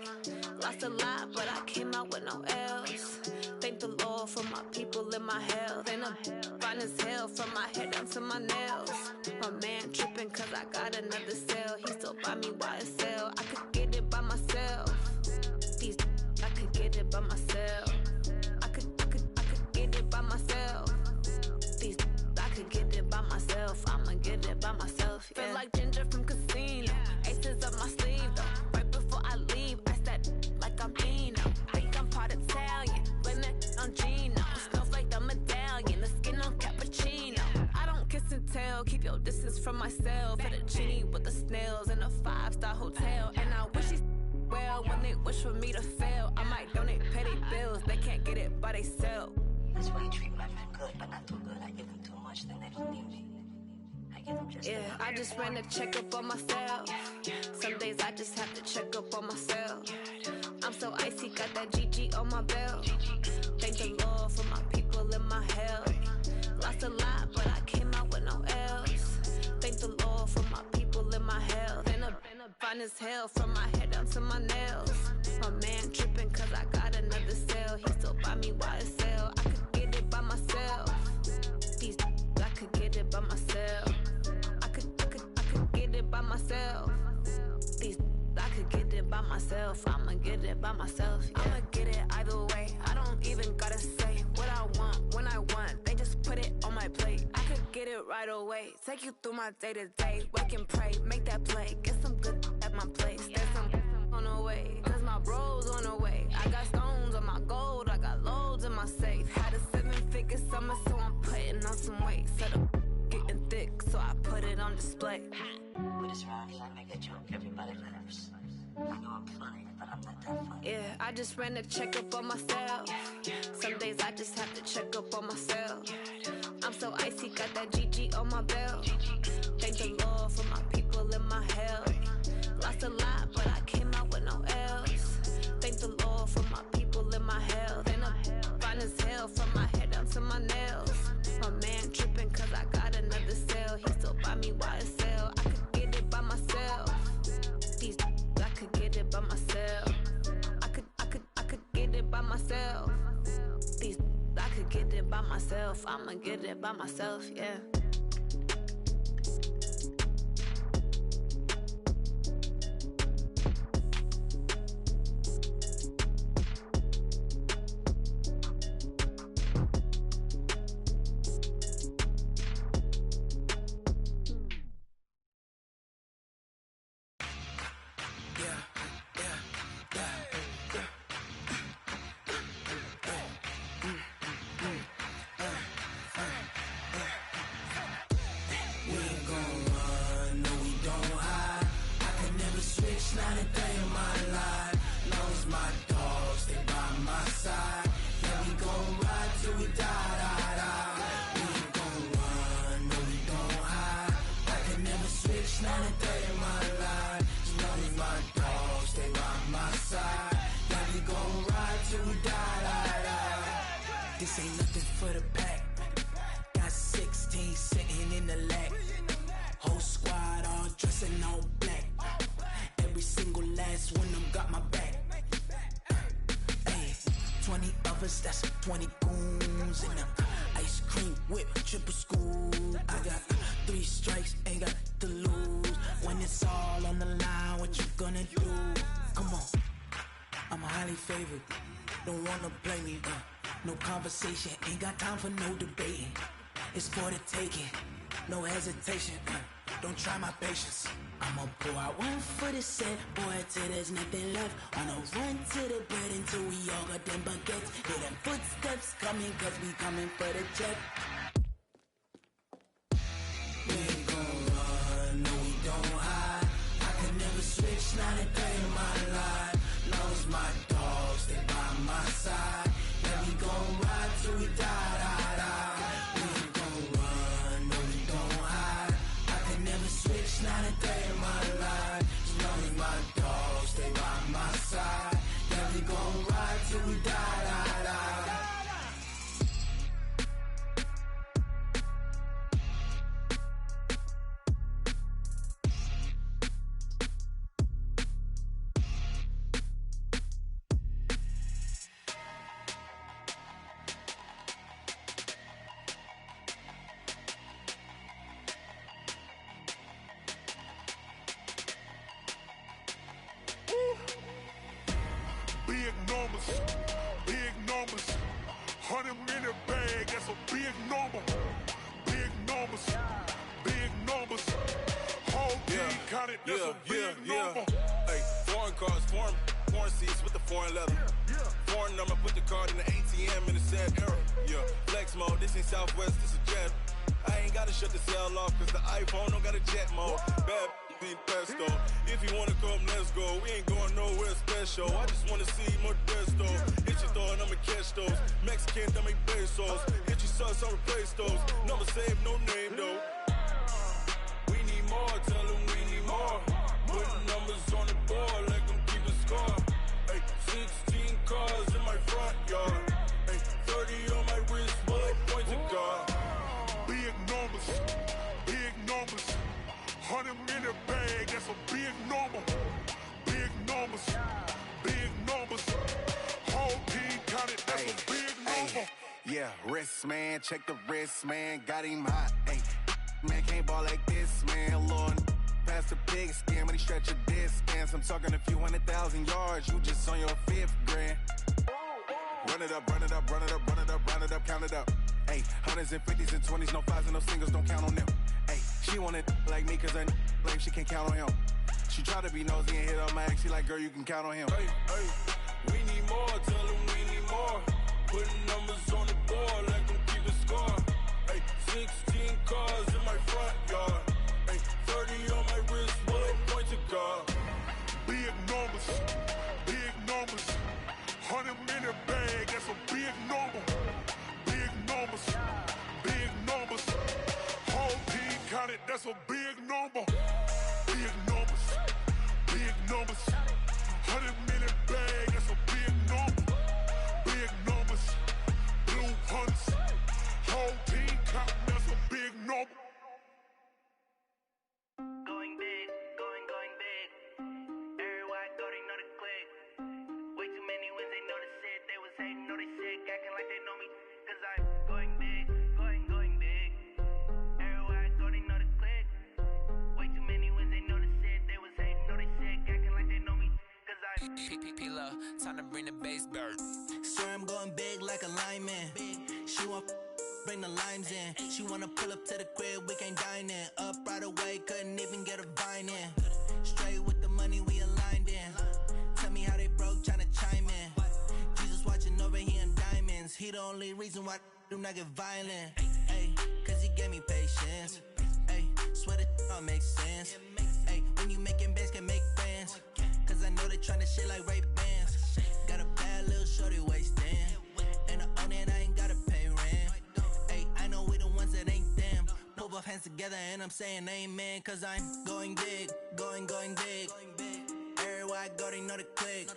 Lost a lot, but I came out with no L's. Thank the Lord for my people in my health. And I'm fine as hell from my head down to my nails. My man tripping cause I got another cell. He still buy me YSL. I could get it by myself. These I could get it by myself. I could get it by myself. These I could get it by myself. I'ma get it by myself. Yeah. Feel like Ginger from Casino. Aces up my sleeve though. Right before I leave, I said like I'm Dino. Think I'm part Italian. Blame it on Gino. Snowflake the medallion. The skin on cappuccino. I don't kiss and tell. Keep your distance from myself. At a genie with the snails in a 5-star hotel. And I wish he's well when they wish for me to fail. I might donate, pay their bills. They can't get it by they sell. That's why you treat my men good, but not too good. I give them too much, then they don't need me. I give them just yeah, I just ran a checkup on myself. Some days I just have to check up on myself. I'm so icy, got that GG on my belt. Thank the Lord for my people in my health. Lost a lot, but I came out with no L's. Thank the Lord for my people in my health. And I'm fine as hell from my head down to my nails. My man tripping cause I got another cell. He still buy me YSL. I could get it by myself. These I could get it by myself. I could get it by myself. These I could get it by myself. I'ma get it by myself. Yeah. I'ma get it either way. I don't even gotta say what I want when I want. They just put it on my plate. I could get it right away. Take you through my day to day. Wake and pray, make that play. Get some good at my place. There's some on the way. Cause my bros on the way. I got stones on my gold. I got loads in my safe. Had a 7-figure summer, so I'm putting on some weight. Set up getting thick, so I put it on display. With this round here, I make a joke. Everybody laughs. I know I'm funny, but I'm not that funny. Yeah, I just ran a checkup on myself. Some days I just have to check up on myself. I'm so icy, got that GG on my belt. Thank the Lord for my people in my health. Lost a lot, but I came myself. I'ma get it by myself, yeah. This ain't nothing for the pack. Got 16 sitting in the lag. Whole squad all dressing all black. Every single last one of them got my back. Hey, 20 of us, that's 20 goons in them. Ice cream whip, triple scoop. I got 3 strikes, ain't got to lose. When it's all on the line, what you gonna do? Come on, I'm highly favored. Don't wanna play me, no conversation, ain't got time for no debating. It's for the taking, no hesitation. Don't try my patience. I'ma pour out one for the set, boy, till there's nothing left. On a run to the bread until we all got them baguettes. Hear them footsteps coming, cause we coming for the check. We ain't gon' run, no we don't hide. I can never switch, not a day in my life. Long as my dogs, they by my side. Yeah, we gon' ride till we die, die, die. We ain't gon' run, no we don't hide. I can never switch, not a day in my life. As long as my dogs, they by my side. Yeah, we gon' ride till we die, die, die. Big numbers, big numbers. 100-minute bag, that's a big number. Big numbers, big numbers. Whole team counted, that's a big number. Hey, foreign cars, foreign seats with the foreign leather. Foreign number, put the card in the ATM in the sad era. Yeah, flex mode, this ain't Southwest, this a jet. I ain't gotta shut the cell off, cause the iPhone don't got a jet mode. Bad be pesto. If you wanna come, let's go. We ain't going nowhere special. I just wanna see Modesto. Hit your thought, I'ma catch those. Mexican, I make pesos. Hit your sauce, I'll replace those. Number saved, no name though. We need more, tell them we need more. Putting numbers on the board, like them keep a score. Hey, 16 cars in my front yard. Hey, 30 on my wrist, bullet point to God. Big numbers, big numbers. 100-minute bag, that's a big number. Big numbers, big numbers. Whole team counted, that's a big number. Yeah, wrist man, check the wrist man, got him hot. Ay, man can't ball like this, man. Lord, past the pig skin, when he stretch a distance. I'm talking a few 100,000 yards, you just on your 5th grand. Run it up, run it up, run it up, run it up, run it up, count it up. Ay, 100s and 50s and 20s, no 5s and no singles, don't count on them. Ay, she want it like me, cause her lame, she can't count on him. She try to be nosy and hit on my ex, she like, girl, you can count on him. Hey, hey, we need more, tell them we need more. Putting numbers on the board, like them keep a score. Hey, 16 cars in my front yard. Hey, 30 on my wrist, bullet point to God. Big numbers, big numbers. 100-minute bag, that's a big number. Big numbers, big numbers. Whole team counted, that's a big number. Big numbers, big numbers. 100-minute bag, that's a big number. Big numbers, blue hunts. Whole team counting, that's a big number. Going big, going big. Everywhere I go, they know the click. Way too many wins, they know the shit. They was hating, know they sick, acting like they know me. Cause I'm going big. Time to bring the bass bird. Swear I'm going big like a lineman. She want bring the limes in. She wanna pull up to the crib, we can't dine in. Up right away, couldn't even get a vine in. Straight with the money, we aligned in. Tell me how they broke, tryna chime in. Jesus watching over here in diamonds. He the only reason why I do not get violent. Ay, cause he gave me patience. Ay, swear that all makes sense. Ay, when you making bands, can make friends. Cause I know they tryna shit like Ray-Bans. Got a bad little shorty wasting. And I own it, I ain't gotta pay rent. Ay, I know we the ones that ain't them. Pull both hands together and I'm saying amen. Cause I'm going big, going big. Everywhere I go, they know the click.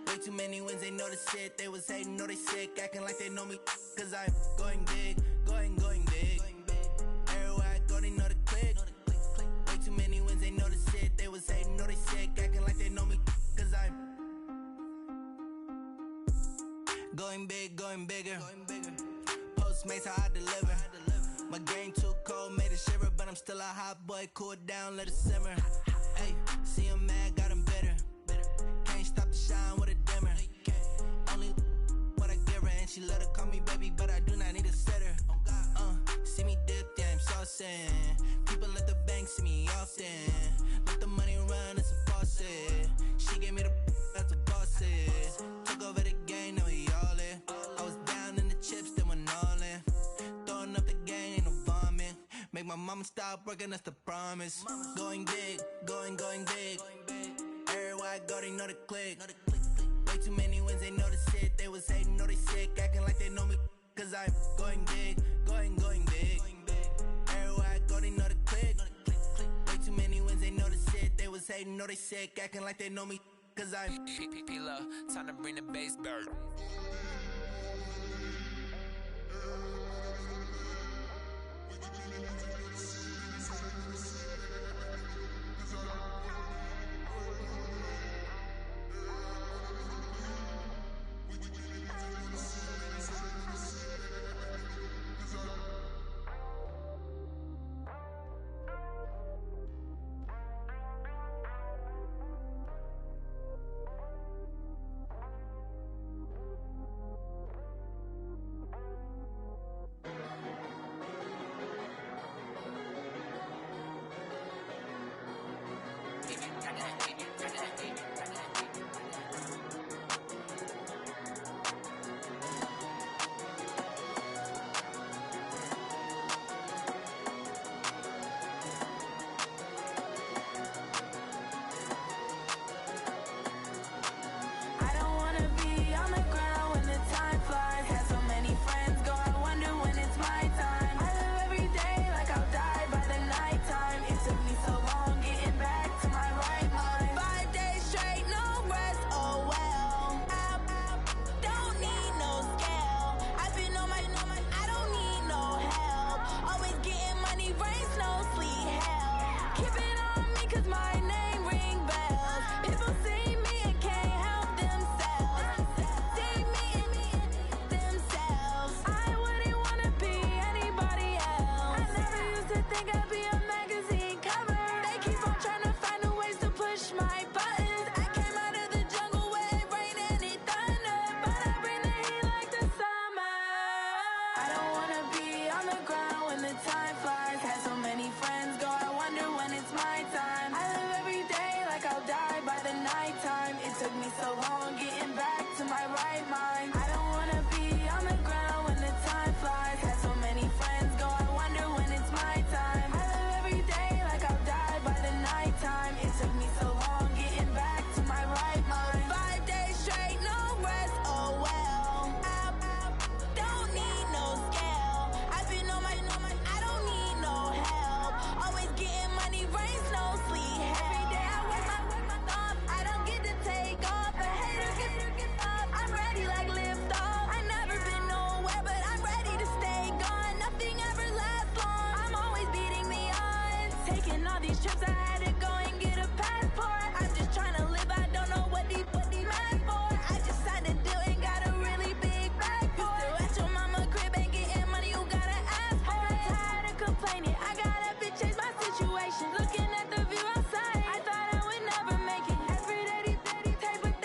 Way too many wins, they know the shit. They was hating, know they sick, acting like they know me. Cause I'm going big, going big. Everywhere I go, they know the click. Way too many wins, they know the shit. They was hating, know they sick, acting like they know me. Cause I'm going big, going bigger. Postmates, how I deliver. My game too cold, made it shiver. But I'm still a hot boy, cool it down, let it simmer. Hey, see him mad, got him bitter. Can't stop the shine with a dimmer. Only what I give her, and she let her call me baby, but I do not need a sitter. See me dip, yeah, I'm saucing. People at the bank see me often. Let the money run, it's a faucet. She gave me the that's a bosses. Took over the game, now we all in. I was down in the chips, then went all in. Throwing up the gang, ain't no vomit. Make my mama stop working, that's the promise. Going big, going big. Everywhere I go, they know the click. Way too many wins, they know the shit. They was hating, know they sick, acting like they know me. Cause I'm going big, going big. Everywhere I go, they know the click. Way too many wins, they know the shit. They was hating, know they sick, acting like they know me. Cause I'm time to bring the bass bird. Looking at the view outside, I thought I would never make it. Every day, paper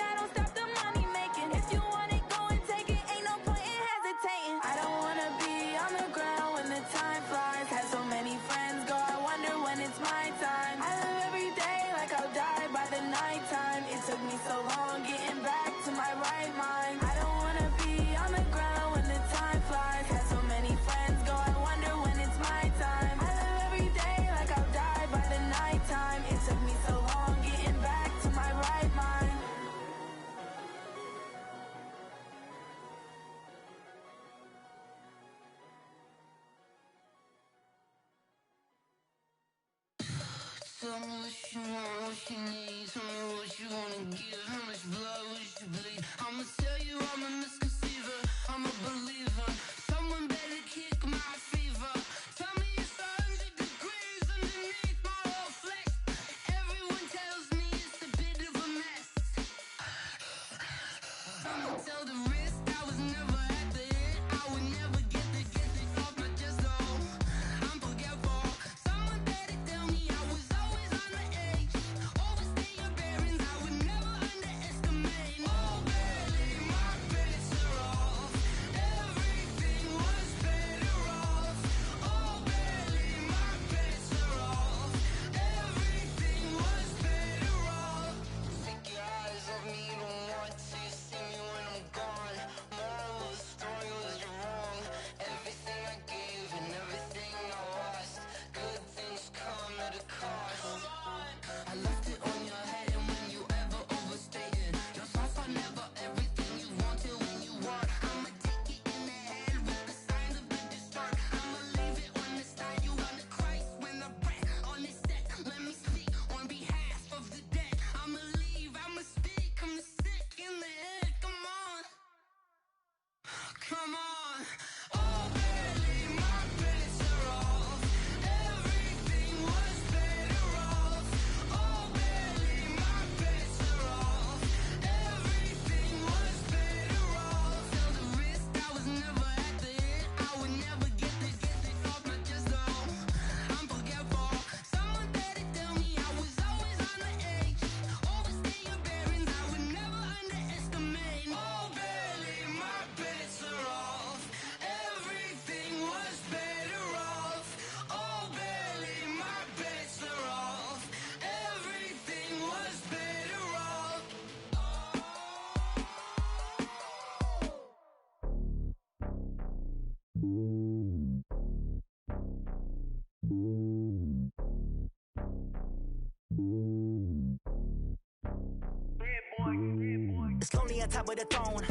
Tell me what you want, what you need. Tell me what you wanna give. How much blood would you bleed? I'ma tell you I'm a misconceiver. I'm a believer. Someone better kick my fever. Tell me it's 100 degrees underneath my whole flesh. Everyone tells me it's a bit of a mess. Someone tell the wrist I was never at the hit. I would never get the off my chest though. I'm forgetful. Someone better tell me I was always on the edge. Overstay your bearings, I would never underestimate. Oh, barely, my bets are off. Everything was better off. Oh, barely, my bets are off. Everything was better off. Take your eyes off me, don't want to see me when I'm gone. Moral of the story was you're wrong. Everything I gave and everything I lost. Good things come at a cost. I left it on your head, and when you ever overstay it, your thoughts are never everything you wanted when you want. I'ma take it in the head with the signs of the distort. I'ma leave it on the side. You on the Christ when the breath on this set. Let me speak on behalf of the dead. I'ma leave, I'ma speak. I'm sick in the head. Come on. Come on. Oh, barely, my bets are off. Everything was better off. Oh, barely, my bets are off. Everything was better off. Tell the wrist I was never at the hit. I would never get this off my chest though. I'm forgetful. Someone better tell me I was always on the edge. Overstay your bearings, I would never underestimate. Oh, barely, my bets are off. Everything was better off. Oh, barely, my bets are off. Everything was better off. It's lonely on top of the throne.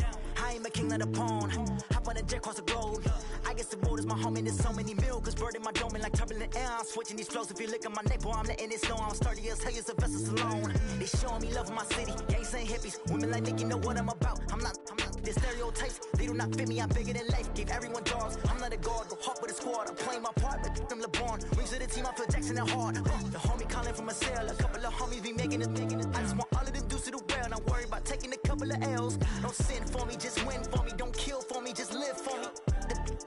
I am a king, not a pawn. Hop on a jet across the globe. I guess the road is my home and there's so many milkers burning my dome and like turbulent air. I'm switching these flows. If you look at my neck, boy, I'm letting it snow. I'm sturdy as hell, it's a vessel alone. They showing me love in my city. Gangs ain't hippies. Women like Nicky know what I'm about. I'm not the stereotypes. They do not fit me. I'm bigger than life. Gave everyone dogs. I'm not a guard. Go hop with a squad. I'm playing my part, but them LeBron. Rings to the team. I feel Jackson and hard. The homie calling from a cell. A couple of homies be making it. I just want all of them dudes to the well. Not worried about taking a couple of L's. Don't sin for me, just win for me. Don't kill for me, just live for me.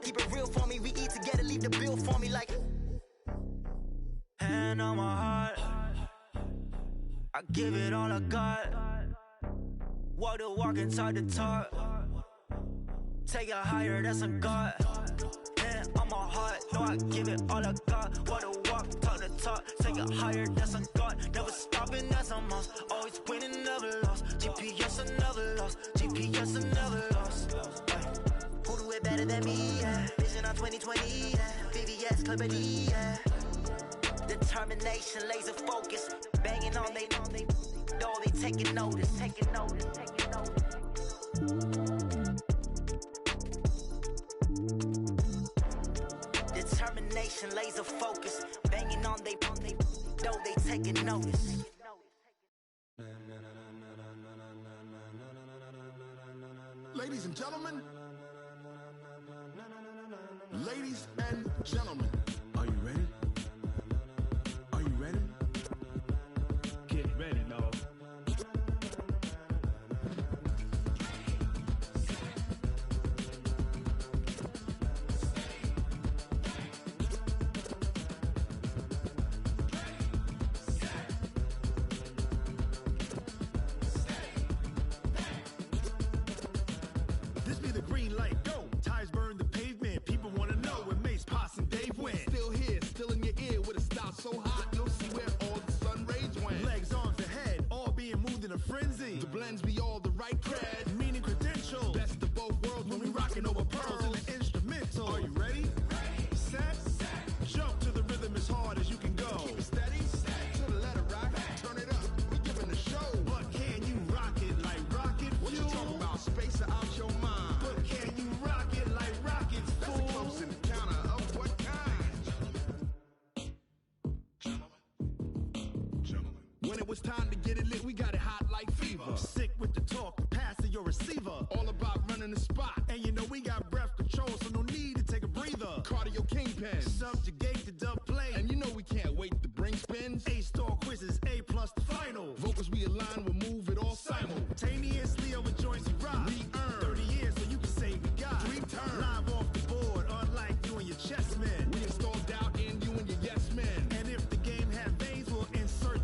Keep it real for me. We eat together, leave the bill for me like. Hand on my heart, I give it all I got. Walk the walk and talk the talk. Take it higher, that's a God. Hand on my heart, no, I give it all I got. Walk the walk, talk the talk. Take it higher, that's a God. Never stopping, that's a must. Always winning, never lost. GPS, I never lost. GPS, I never lost. Who do it better than me? Yeah. Vision on 2020, yeah. VVS, Clipper D, yeah. Determination, laser focus. Banging on they door, they taking notice. Taking notice, taking notice. Determination, laser focus. Banging on they door, they taking notice. Ladies and gentlemen, ladies and gentlemen, are you ready? Are you ready? Get ready, no. This be the green light, go. Tires burn the pavement. People want to know where Mace, Poss, and Dave went. Still here, still in your ear with a style so hot, you'll see where all the sun rays went. Legs, arms, and head, all being moved in a frenzy. The blends be all the right cred, meaning credentials. Best of both worlds when we rocking over pearls in the instrumental. Are you ready? Set, jump to the rhythm as hard as you can go. Keep it steady, to the letter rock, turn it up. We giving the show. But can you rock it like rocket fuel? What you talking about? Space out your mind. But can you rock it like rockets, fool? That's a close encounter of what kind? Now it's time to get it lit, we got it hot like fever. Sick with the talk, pass to your receiver. All about running the spot. And you know we got breath control, so no need to take a breather. Cardio kingpin, subjugate the dub play. And you know we can't wait to bring spins. A-star quizzes, A+ the final. Vocals we align, we'll move it all simultaneously over joints and rock. We earn 30 years, so you can say we got 3 turns. Live off the board, unlike you and your chess men. We install doubt in you and your yes men. And if the game had veins, we'll insert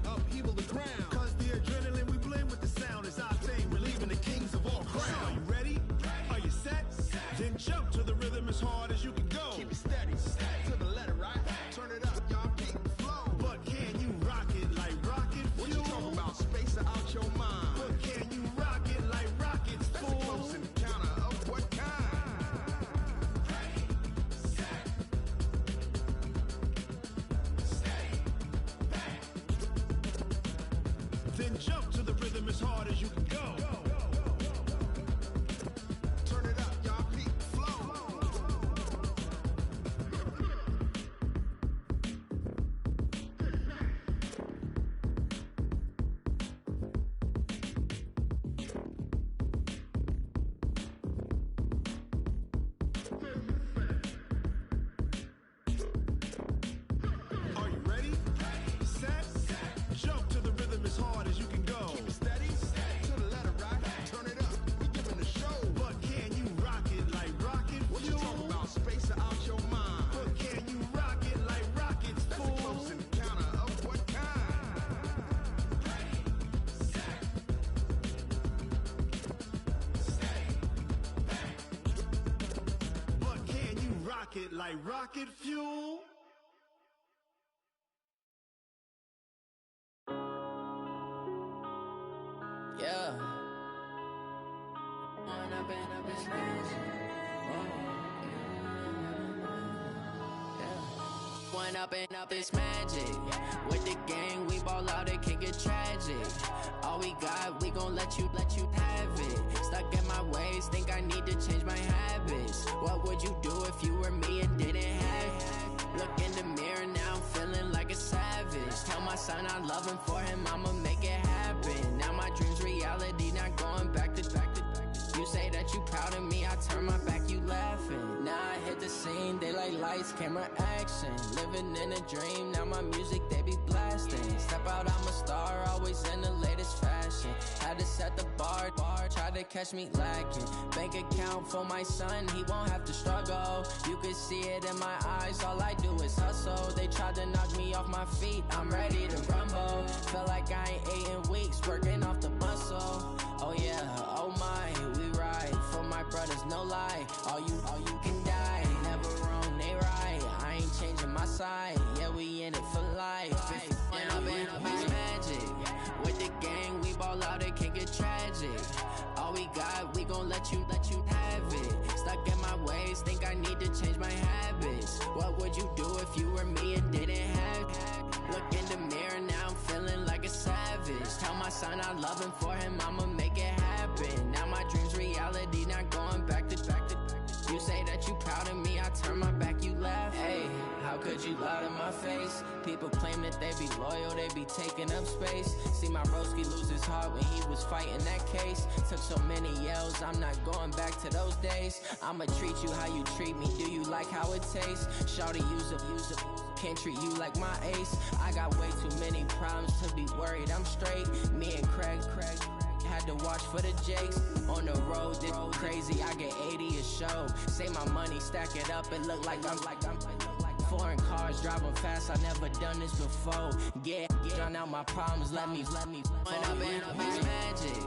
upheaval the ground. Cause the adrenaline we blend with the sound is our thing. We're leaving the kings of all crowns. So are you ready? Are you set? Then jump to the rhythm as hard as you can go. Keep it steady, to the letter, right? Turn it up, y'all keep the flow. But can you rock it like rocket fuel? What you talking about? Space out your mind. But can you rock it like rockets, fool? That's a close encounter of what kind? Ready, set, steady, bang. Then jump to the rhythm as hard as you can go. Turn it up, y'all keep the flow. Are you ready? Set, jump to the rhythm as hard as you can go. Keep it steady, to the letter, right? Turn it up, we giving the show. But can you rock it like rocket fuel? What you talking about? Space out your mind. But can you rock it like rockets, fool? That's a close encounter of what kind? Ready, set, steady, bang. But can you rock it like rocket fuel? Yeah. Wanna been up this magic. One up and up is magic. With the gang, we ball out, it can get tragic. All we got, we gon' let you have it. Stuck in my ways, think I need to change my habits. What would you do if you were me and didn't have it? Look in the mirror now, I'm feeling like a savage. Tell my son I love him, for him I'ma make it happen. Now my dream's reality, not going back to. You say that you proud of me, I turn my back, you laughing. Now I hit the scene, they like lights, camera, action. Living in a dream, now my music, they be blasting. Step out, I'm a star, always in the latest fashion. Had to set the bar, try to catch me lacking. Bank account for my son, he won't have to struggle. You can see it in my eyes, all I do is hustle. They tried to knock me off my feet, I'm ready to rumble. Felt like I ain't ate in weeks, working off the muscle. Oh yeah, oh my, we ride for my brothers, no lie. All you can die, never wrong, they right. I ain't changing my side, yeah, we in it for life. When up in up is magic. With the gang, we ball out, it can get tragic. All we got, we gon' let you have it. Stuck in my ways, think I need to change my habits. What would you do if you were me and didn't have it? Look in the mirror, now I'm feeling like a savage. Tell my son I love him, for him I'ma make it happen. Now my dream's reality, not going back to. You say that you proud of me, I turn my back, you laugh. Hey, how could you lie to my face? People claim that they be loyal, they be taking up space. See my broski lose his heart when he was fighting that case. Took so many yells, I'm not going back to those days. I'ma treat you how you treat me, do you like how it tastes? Shawty, use up, can't treat you like my ace. I got way too many problems to be worried, I'm straight. Me and Craig had to watch for the Jakes. On the road, this crazy, I get 80 a show. Say my money, stack it up, it look like I'm foreign cars, driving fast, I never done this before. Yeah, drown out my problems, let me When up and up is magic.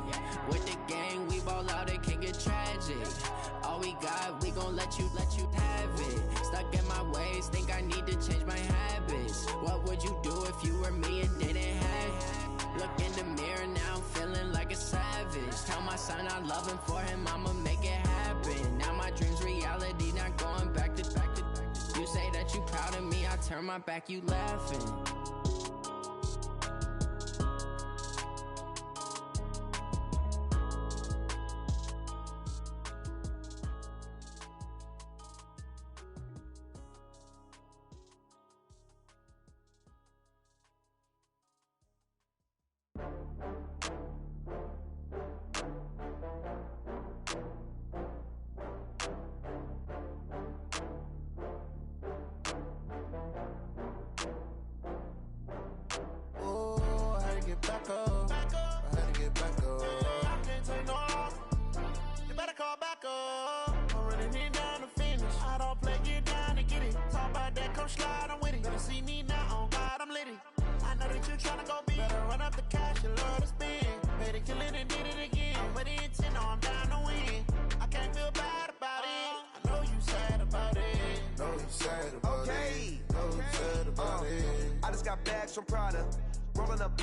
With the gang, we ball out, it can get tragic. All we got, we gon' let you have it. Stuck in my ways, think I need to change my habits. What would you do if you were me and didn't have it? Look in the mirror, now I'm feeling like a savage. Tell my son I love him, for him I'ma make it happen. Now my dream's reality, not going back to. You say that you proud of me, I turn my back, you laughing. come slide, I'm with it. Better see me now, on God, I'm litty. I know that you tryna go big. Better run up the cash, you love to spend. Better kill it and did it again. But the intent, no, I'm down to win. I can't feel bad about it. I know you sad about it. Know you sad about it. Know you sad about it. I just got bags from Prada. Rolling up.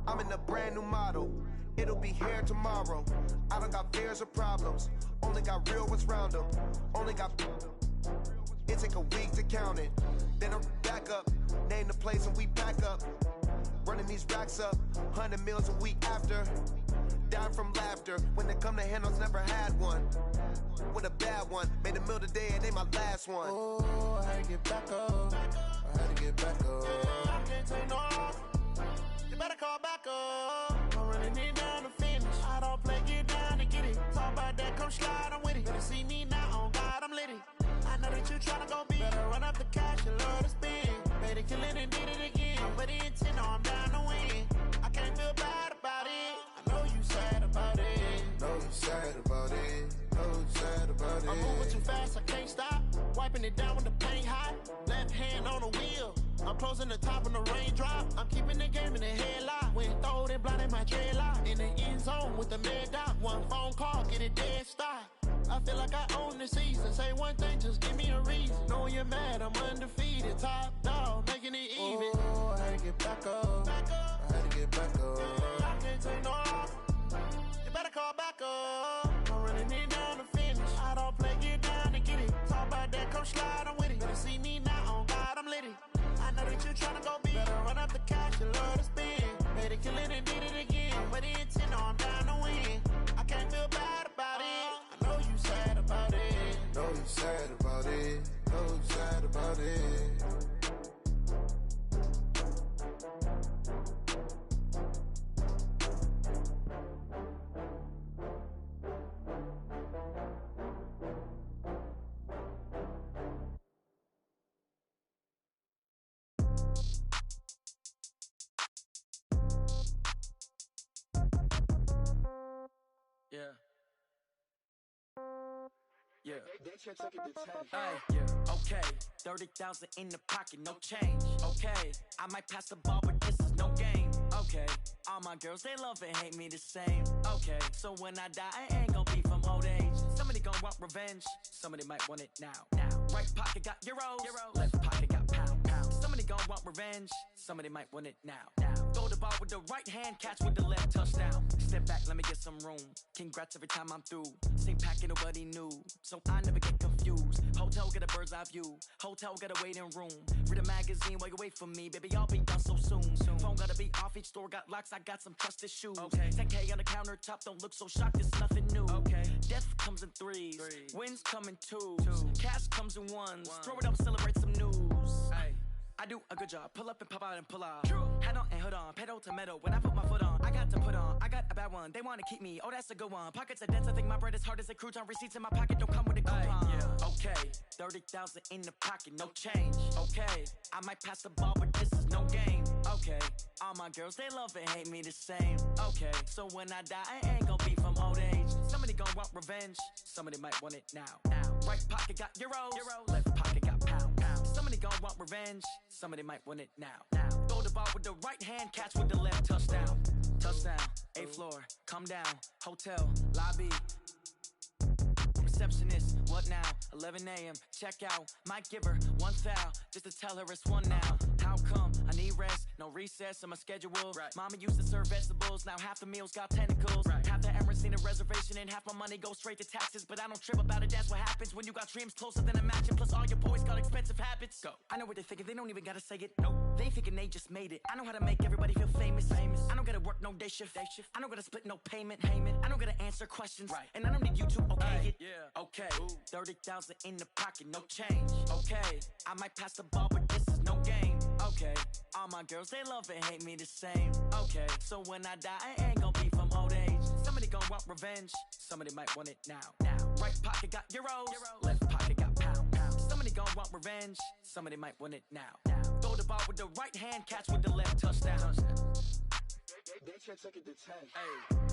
I'm in a brand new model. It'll be here tomorrow. I don't got fears or problems. Only got real ones round them. Only got. It take a week to count it. Then I'm back up. Name the place and we pack up. Running these racks up. 100 meals a week after. Down from laughter. When they come to handles, never had one. With a bad one. Made a meal today and they my last one. Oh, I had to get back up. I had to get back up. I can't take no off. You better call back up. I'm running it down to finish. I don't play, get down to get it. Talk about that, come slide, I'm with it. Better see me now, on God, I'm litty. I know that you tryna go big. Better run up the cash, you love to spend. Better kill it and did it again. But the intent, no, I'm down to win. I can't feel bad about it. I know you sad about it. Know you sad about it. Know you sad about it. I'm moving too fast, I can't stop. Wiping it down with the paint hot. Left hand on the wheel. I'm closing the top when the raindrop. I'm keeping the game in the headlock. When throwed and blinded my dreadlock. In the end zone with the mad dot. One phone call, get it dead stop. I feel like I own the season. Say one thing, just give me a reason. Knowing you're mad, I'm undefeated. Top dog, making it even. Oh, I had to get back up. I had to get back up. I can't take no off. You better call back up. I'm running it down to finish. I don't play, get down to get it. Talk about that, come slide, I'm with it. Better see me now, on God, I'm litty. I know that you tryna go big. Better run up the cash, you love to spend. Better kill it and did it again. But the intent, no, I'm down to win. I can't feel bad about it. I know you sad about it. Know you sad about it. Know you sad about it. Yeah. Yeah. Hey, yeah. Okay. 30,000 in the pocket, no change. Okay. I might pass the ball, but this is no game. Okay. All my girls, they love and hate me the same. Okay. So when I die, I ain't gonna be from old age. Somebody gonna want revenge. Somebody might want it now. Right pocket got euros. Left pocket got pounds. Somebody gonna want revenge. Somebody might want it now. Throw the ball with the right hand, catch with the left, touchdown. Step back, let me get some room. Congrats every time I'm through. Same packet, nobody knew. So I never get confused. Hotel get a bird's eye view. Hotel get a waiting room. Read a magazine while you wait for me. Baby, I'll be done so soon. Phone gotta be off, each store got locks. I got some trusted shoes. 10K on the countertop, don't look so shocked, it's nothing new. Death comes in threes. Wins come in twos. Cash comes in ones. Throw it up, celebrate some news. I do a good job. Pull up and pop out and pull out. Head on and hood on. Pedal to metal. When I put my foot on, I got to put on. I got a bad one. They want to keep me. Oh, that's a good one. Pockets are dense. I think my bread is hard as a crouton. Receipts in my pocket don't come with a coupon. Okay. 30,000 in the pocket. No change. Okay. I might pass the ball, but this is no game. Okay. All my girls, they love and hate me the same. Okay. So when I die, I ain't gonna be from old age. Somebody gonna want revenge. Somebody might want it now. Right pocket got euros. Left pocket got pounds. Somebody gonna want revenge. Somebody might want it now. Throw the ball with the right hand, catch with the left, touchdown. Touchdown, 8th floor, come down, hotel, lobby. Receptionist, what now? 11 a.m., check out. Might give her one foul, just to tell her it's one now. How come? I need rest, no recess in my schedule. Mama used to serve vegetables, now half the meals got tentacles. Half the Emirates need a reservation and half my money goes straight to taxes. But I don't trip about it, that's what happens when you got dreams closer than a matching. Plus all your boys got expensive habits. Go. I know what they're thinking, they don't even gotta say it. Nope. They thinking they just made it. I know how to make everybody feel famous. I don't gotta work no day shift. I don't gotta split no payment. I don't gotta answer questions. And I don't need you to okay it. Okay. 30,000 in the pocket, no change. Okay. I might pass the ball, but this is no game. Okay. All my girls, they love and hate me the same. Okay. So when I die, I ain't gonna be from old age. Somebody gonna want revenge. Somebody might want it now. Right pocket got euros. Left pocket got pounds. Somebody gonna want revenge. Somebody might want it now. Throw the ball with the right hand, catch with the left, touchdown. They can't take it to 10. Hey.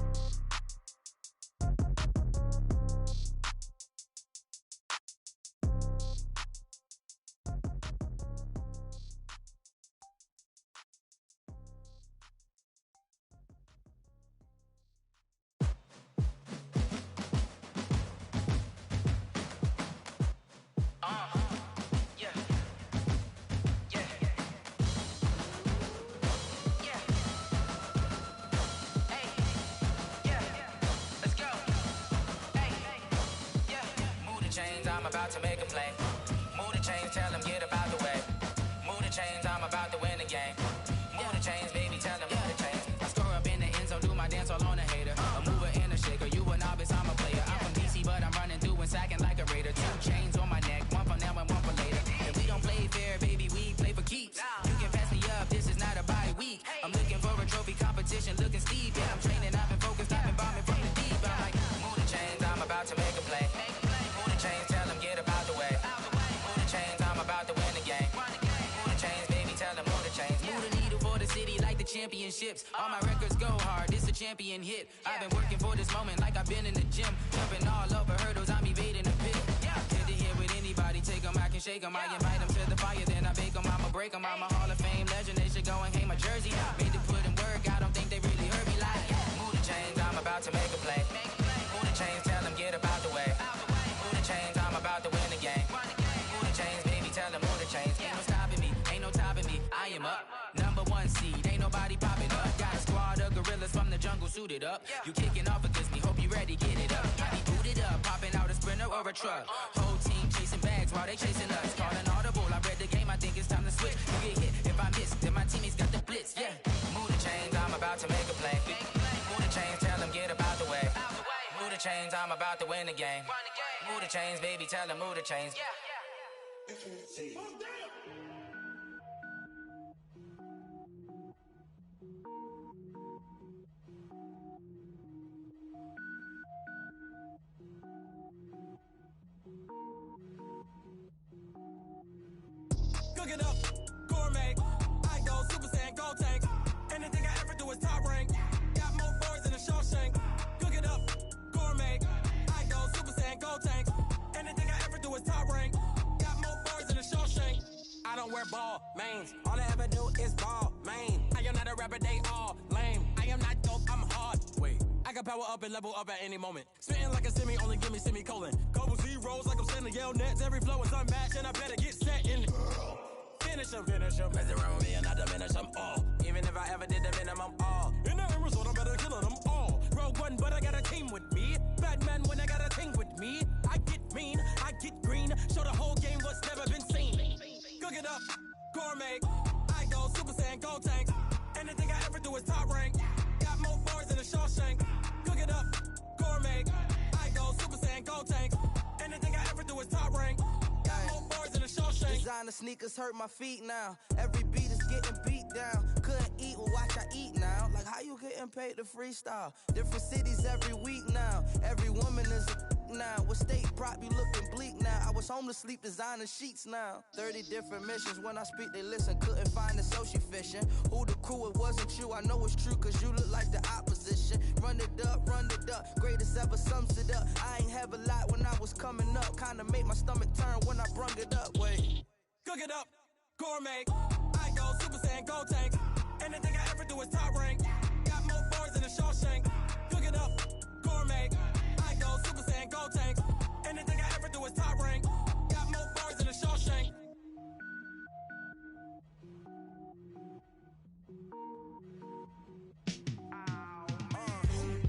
championships. All my records go hard, this a champion hit. I've been working for this moment like I've been in the gym. Jumping all over hurdles, I'm evading the pit. Head to head with anybody, take them, I can shake them. I invite them to the fire, then I bake them, I'ma break them. I'm a Hall of Fame legend, they should go and hang my jersey. Made to put in work, I don't think they really heard me like. Move the chains, I'm about to make a play. Move the chains, tell them get up out the way. Move the chains, I'm about to win the game. Move the chains, baby, tell them move the chains. Ain't no stopping me, ain't no topping me. I am up, number one seed, ain't nobody popping up. Got a squad of gorillas from the jungle suited up. You kicking off against me, hope you ready, get it up. I be booted up, popping out a Sprinter or a truck. Whole team chasing bags while they chasing us. Calling audible, I read the game, I think it's time to switch. You get hit, if I miss, then my teammates got the blitz, yeah. Move the chains, I'm about to make a play. Move the chains, tell them get up out the way. Move the chains, I'm about to win the game. Move the chains, baby, tell them move the chains. Cook it up, gourmet. I go Super Saiyan, gold tank. Anything I ever do is top rank. Got more boys than a Shawshank. Cook it up, gourmet. I go Super Saiyan, gold tank. Anything I ever do is top rank. Got more boys than a Shawshank. I don't wear ball mains. All I ever do is ball main. I am not a rapper, they all lame. I am not dope, I'm hard. Wait, I can power up and level up at any moment. Spitting like a semi, only give me semicolon. Couple zeros like I'm sending yell nets. Every flow is unmatched and I better get set in. Finish him. Mess around with me and I diminish them all. Even if I ever did the minimum, all. In the end result, I'm better killing them all. Rogue One, but I got a team with me. Batman when I got a team with me. I get mean, I get green. Show the whole game what's never been seen. Cook it up, gourmet. I go Super Saiyan, gold tank. Anything I ever do is top rank. Got more bars than a Shawshank. Cook it up, gourmet. I go Super Saiyan, gold tank. Anything I ever do is top rank. Got more bars than a Shawshank. Designer sneakers hurt my feet now. Every beat is getting beat down. Couldn't eat, well watch I eat now. Like how you getting paid to freestyle? Different cities every week now. Every woman is a now. With state prop, you looking bleak now. I was home to sleep, designing sheets now. 30 different missions. When I speak, they listen. Couldn't find it, so she fishing. Who the crew? It wasn't you. I know it's true, cause you look like the opposition. Run it up. Greatest ever sums it up. I ain't have a lot when I was coming up. Kinda made my stomach turn when I brung it up. Wait. Cook it up, gourmet. I go Super Saiyan, gold tank. Anything I ever do is top rank. Got more bars than a Shawshank. Cook it up, gourmet. I go Super Saiyan, gold tank. Anything I ever do is top rank. Got more bars than a Shawshank.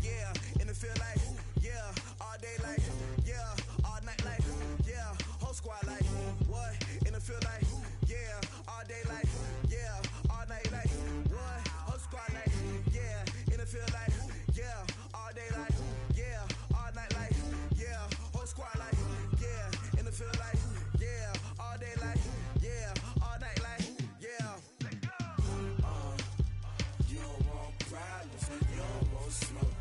Yeah, and it feel like, yeah, all day like, yeah, all night like, yeah, whole squad like, what? And it feel like, yeah, all day like, yeah, all night like, what? Whole squad like, yeah, and it feel like, yeah, all day like, yeah, all night like, yeah, whole squad like, yeah, and it feel like, yeah, all day like, yeah, all night like, yeah. You don't want problems, you don't want smoke,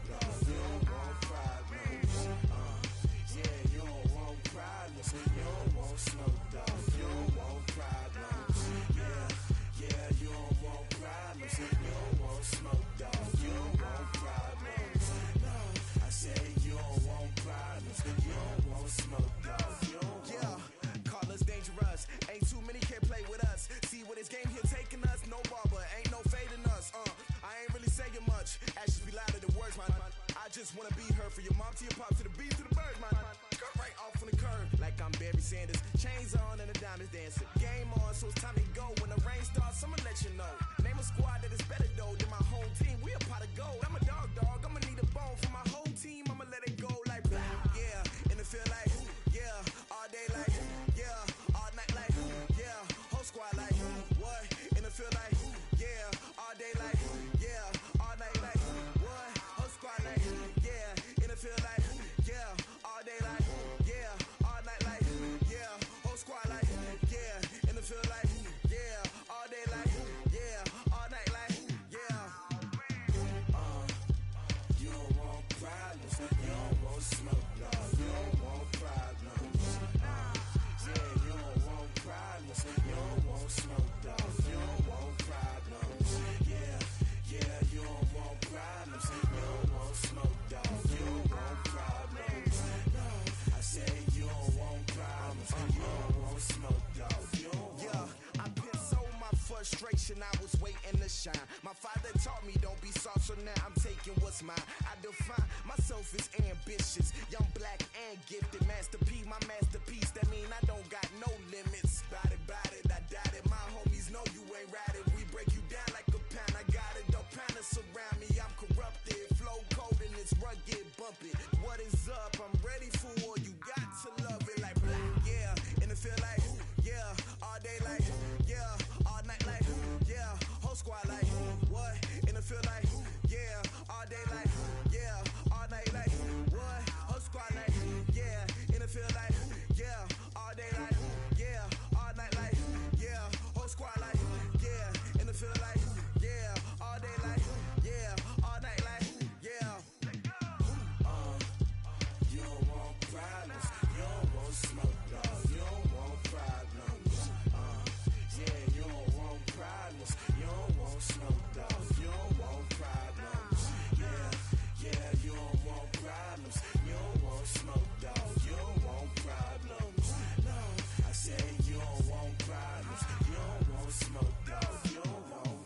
you don't want problems. Yeah, you don't want problems, you don't want smoke, you don't want problems. Yeah, you don't want problems, you don't want smoke, you don't want problems. No, I said you don't want problems, you don't want smoke, you don't want. Yeah, call us dangerous, ain't too many can play with us. See what this game here taking us, no barber, ain't no fading us. I ain't really saying much, actions be louder than words, man. I just wanna be heard for your mom to your pop to the beat to the birds, man. Cut right off on the curb, like I'm Barry Sanders. Chains on and the diamonds dancing. Game on, so it's time to go. When the rain starts, I'ma let you know. Name a squad that is better though than my home team. We a pot of gold. I'm a dog. I'ma need a bone for my whole team. I'ma let it go like blah. Yeah, and it feel like, yeah, all day like, yeah, all night like, yeah, whole squad like, what? And it feel like, yeah, all day like, yeah, all night like, what? Whole squad like, yeah, and it feel like, yeah, all day like, yeah, all night like, yeah, whole squad like, yeah, shine. My father taught me don't be soft, so now I'm taking what's mine. I define myself as ambitious, young, black, and gifted. Master P, my masterpiece. That mean I don't got no limits. Bout it, I doubt it. My homies know you ain't ride it. We break you down like a pound. I got it, the pound to surround me. I'm corrupted, flow cold and it's rugged, bump it. What is up? I'm ready for war. You got to love it like yeah, and it feel like yeah, all day like yeah, all night like yeah, whole squad like what? And it feel like yeah, all day like yeah, all night like what? Whole squad like yeah, and it feel like yeah, all day like yeah, all night like yeah, whole squad like yeah, and it feel like yeah, all day like yeah, all night like yeah. You don't want problems, you don't want smoke, dog. You don't want problems. Yeah, you don't want problems, you don't want smoke, dog. You don't want problems. Yeah, you don't want problems, you don't want smoke, dog. You don't want problems. No, I said you don't want problems, you don't want smoke, dog. You don't want.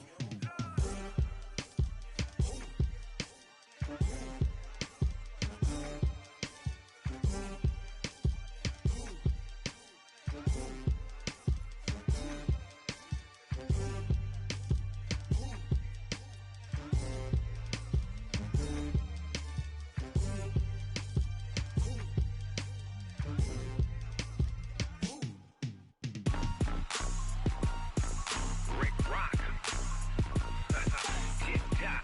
Rick Rock. Tip-top.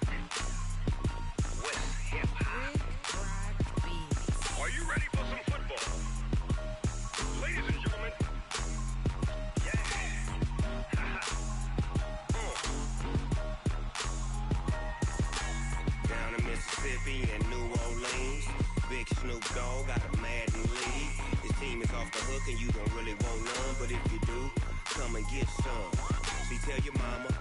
West hip-hop. Are you ready for some football? Ladies and gentlemen. Yeah. Down in Mississippi and New Orleans, Big Snoop Dogg got a Madden league. His team is off the hook and you don't really want none, but if you do, come and get some. See, tell your mama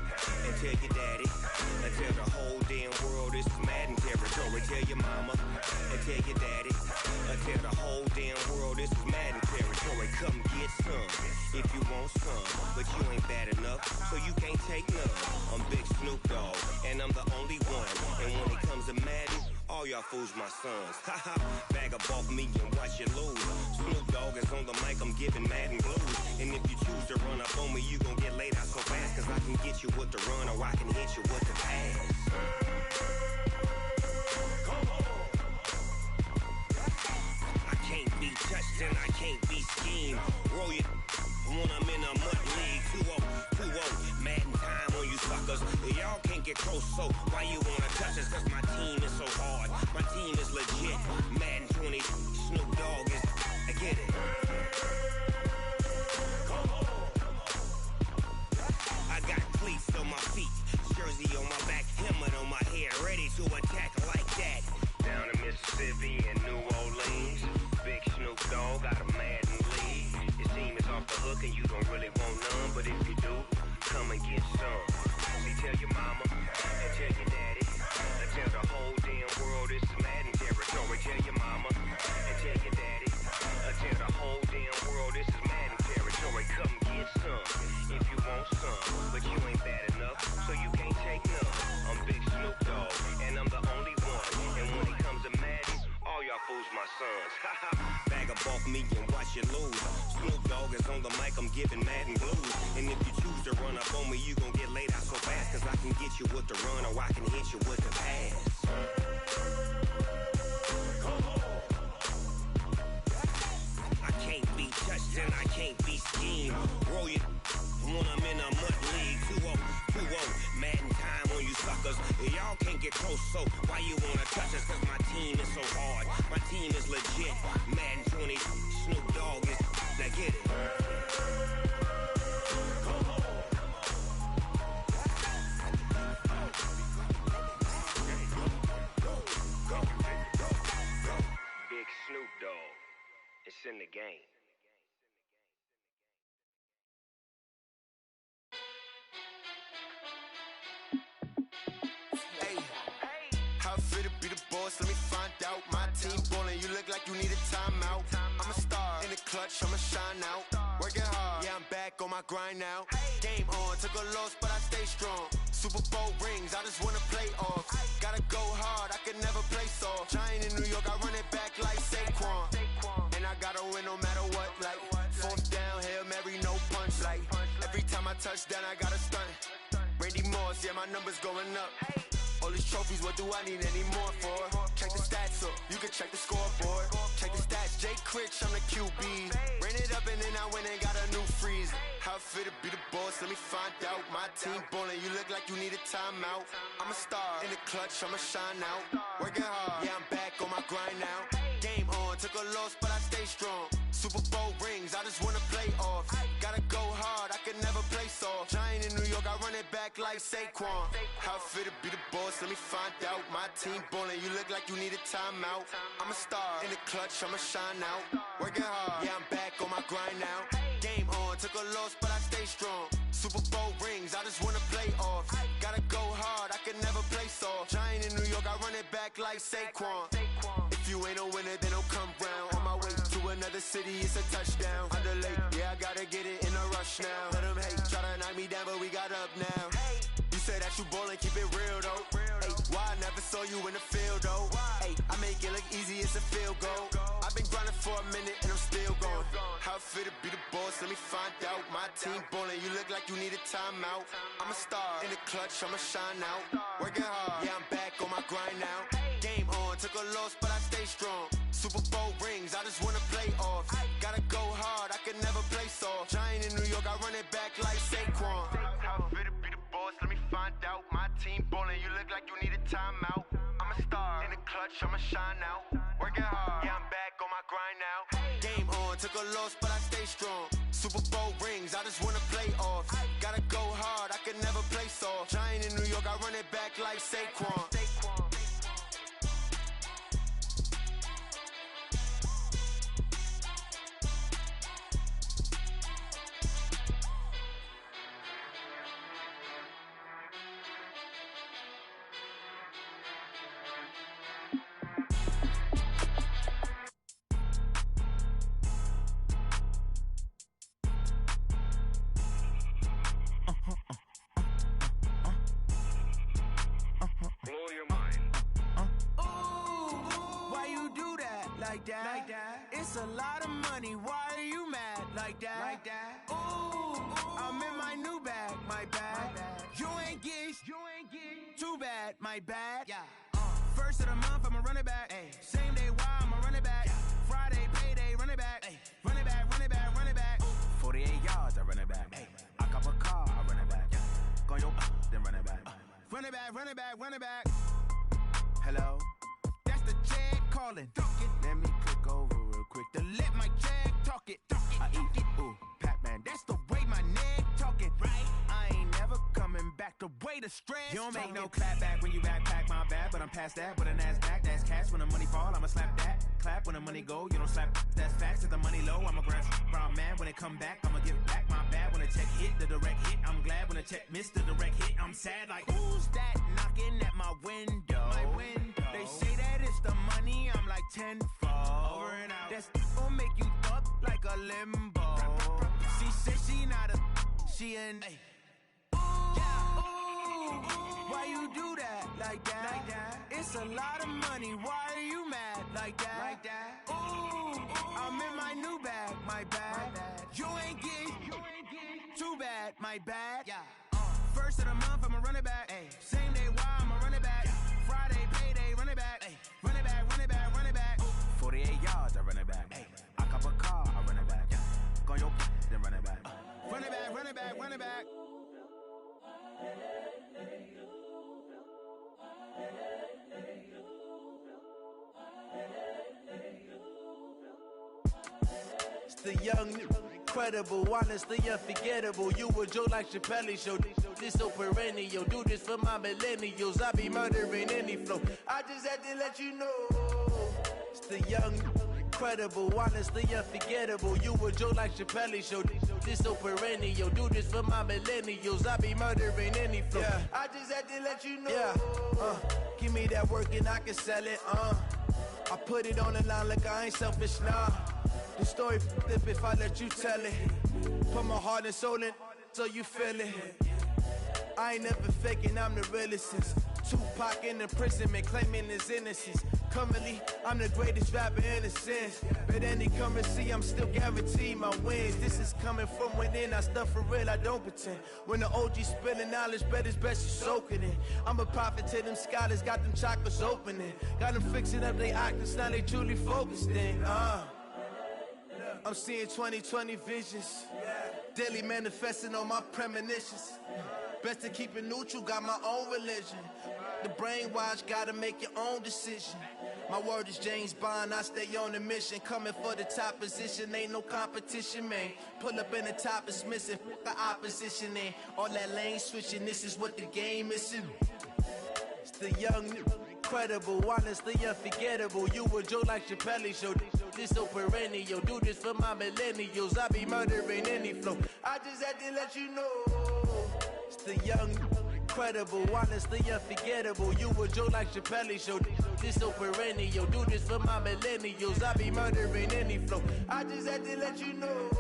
and tell your daddy and tell the whole damn world this is Madden territory. Tell your mama and tell your daddy and tell the whole damn world this is Madden territory. Come get some if you want some, but you ain't bad enough, so you can't take none. I'm Big Snoop Dogg and I'm the only one. And when it comes to Madden, all y'all fools my sons. Haha, bag up off me and watch you lose. Snoop Dogg is on the mic, I'm giving Madden blues. And if you choose to run up on me, you gon' get laid out so fast, cause I can get you with the run or I can hit you with the pass. I can't be touched and I can't be schemed. Roll you when I'm in a mud league. 2-0, Madden time on you suckers. Y'all can't get close, so why you wanna touch us? Cause my team is so hard, my team is legit. Madden 20, Snoop Dogg is, I get it. I got cleats on my feet, jersey on my back, helmet on my head, ready to attack like that. Down in Mississippi and New Orleans, Big Snoop Dogg got a Madden league. His team is off the hook and you don't really want none, but if you do, come and get some. See, tell your mama and tell your daddy and tell the whole damn world this is Madden territory. Tell your mama and tell your daddy and tell the whole damn world this is Madden territory. Come get some if you want some, but you ain't bad enough, so you can't take none. I'm Big Snoop Dogg and I'm the only one. And when it comes to Madden, all y'all fools my sons. Bag up off me and watch you lose. Snoop Dogg is on the mic, I'm giving Madden blues. And if you choose to run up on me, you gon' get laid out so fast, cause I can get you with the run or I can hit you with the pass. I can't be touched and I can't be schemed. Roll you when I'm in a mud league. 2-0, Madden time on you suckers. Y'all can't get close, so why you wanna touch us? Cause my team is so hard, my team is legit. Madden 20, Snoop Dogg is, now get it. Big Snoop Dogg, it's in the game. How fit to be the boss? Let me find out. My team ballin', you look like you need a timeout. I'm a star in the clutch, I'ma shine out. working hard. Yeah, I'm back on my grind now. Game on, took a loss, but I stay strong. Super Bowl rings, I just wanna play off. Gotta go hard, I can never play soft. Giant in New York, I run it back like Saquon. And I gotta win no matter what, like fourth down, Hail Mary, no punch. Like every time I touch down, I gotta stunt. Randy Moss, yeah, my number's going up. All these trophies, what do I need any more for? Check the stats up, you can check the scoreboard. Check the stats, Jake Critch, I'm the QB. Ran it up and then I went and got a new freeze. How fit to be the boss, let me find out. My team ballin', you look like you need a timeout. I'm a star, in the clutch, I'ma shine out. Working hard, yeah, I'm back on my grind now. Game on, took a loss, but I stay strong. Super Bowl rings, I just wanna play off. Gotta go hard, I can never play soft. Giant in New York, I run it back like Saquon. How fit to be the boss, let me find out. My team ballin', you look like you need a timeout. I'm a star, in the clutch, I'ma shine out. Working hard, yeah, I'm back on my grind now. Game on, took a loss, but I stay strong. Super Bowl rings, I just wanna play off. Gotta go hard, I can never play soft. Giant in New York, I run it back like Saquon. If you ain't a winner, then don't come round. On my way to another city, it's a touchdown. Underlay, yeah, I gotta get it in a rush now. Let them hate, try to knock me down, but we got up now. You say that you ballin', keep it real though. Hey, why I never saw you in the field though? Hey, I make it look easy, it's a field goal. I've been grinding for a minute and I'm still going. How fit to be the boss, let me find out. My team ballin', you look like you need a timeout. I'm a star, in the clutch, I'ma shine out. Working hard, yeah, I'm back on my grind now. Game on, took a loss, but I stay strong. Super Bowl rings, I just wanna play off. Gotta go hard, I can never play soft. Giant in New York, I run it back like Saquon. How fit to be the boss, let me find out. My team ballin', you look like you need a timeout. I'm a star, in the clutch, I'ma shine out. Working hard, yeah, I'm back on my grind now. Game on, took a loss, but I stay strong. Super Bowl rings, I just wanna play off. Gotta go hard, I can never play soft. Giant in New York, I run it back like Saquon. Like that. It's a lot of money. Why are you mad like that? Ooh, I'm in my new bag, my bad. You ain't get too bad, my bad. Yeah. First of the month, I'ma run it back. Ay. Same day, why I'ma run it back. Yeah. Friday, payday, run it back. Ay. Run it back, run it back, run it back. 48 yards, I run it back. Ay. I cop a car, I run it back. Yeah. Go your then run it back. Run it back, run it back, run it back. Hello? That's the check calling. Let me click over real quick to let my check talk it. I eat it, ooh, Pac-Man. That's the way my neck talking. Right? I ain't never coming back the way the stress. You don't make no clap back when you backpack, my bad. But I'm past that with a NASDAQ. That's cash when the money fall, I'ma slap that. Clap when the money go, you don't slap. That's facts. If the money low, I'ma grab brown man. When it come back, I'ma give back my bad. When the check hit, the direct hit. I'm glad when the check missed the direct hit. I'm sad like, who's that knocking at my window? My window. They say that it's the money, I'm like tenfold. Over and out. That's gon' make you up like a limbo. She said she not a, she an. Why you do that like that? It's a lot of money. Why are you mad like that? Ooh, I'm in my new bag, my bad. You ain't get too bad, my bad. Yeah. First of the month, I'ma run it back. Ay. Same day, why I'ma run it back. Yeah. Friday, payday, run it back. Ay. Run it back, run it back, run it back. 48 yards, I run it back. Ay. I cop a car, I run it back. Yeah. Go your then run it back. Run it back, run it back, run it back. It's the young, incredible, honestly unforgettable. You a Joe like Chappelle show. This so perennial. Do this for my millennials. I be murdering any flow. I just had to let you know. It's the young, incredible, honestly unforgettable. You a Joe like Chappelle show. This so perennial. Do this for my millennials. I be murdering any flow. Yeah. I just had to let you know. Yeah. Give me that work and I can sell it. I put it on the line like I ain't selfish, nah. The story flip if I let you tell it. Put my heart and soul in so you feel it. I ain't never faking, I'm the realest since Tupac in imprisonment, claiming his innocence. Currently, I'm the greatest rapper in a sense. But any currency, I'm still guaranteed my wins. This is coming from within, I stuff for real, I don't pretend. When the OG spilling knowledge, bet it's best you soak it in. I'm a prophet to them scholars, got them chakras opening. Got them fixing up they octaves, now they truly focused in. I'm seeing 2020 visions. Daily manifesting on my premonitions. Best to keep it neutral, got my own religion. The brainwash, gotta make your own decision. My word is James Bond, I stay on the mission. Coming for the top position, ain't no competition, man. Pull up in the top, it's missing, the opposition in. All that lane switching, this is what the game is. It's the young, incredible, honestly unforgettable. You a joke like Chappelle show. This so perennial, do this for my millennials. I be murdering any flow. I just had to let you know. It's the young, incredible, honestly unforgettable. You a joke like Chappelle show. This so perennial, do this for my millennials. I be murdering any flow. I just had to let you know.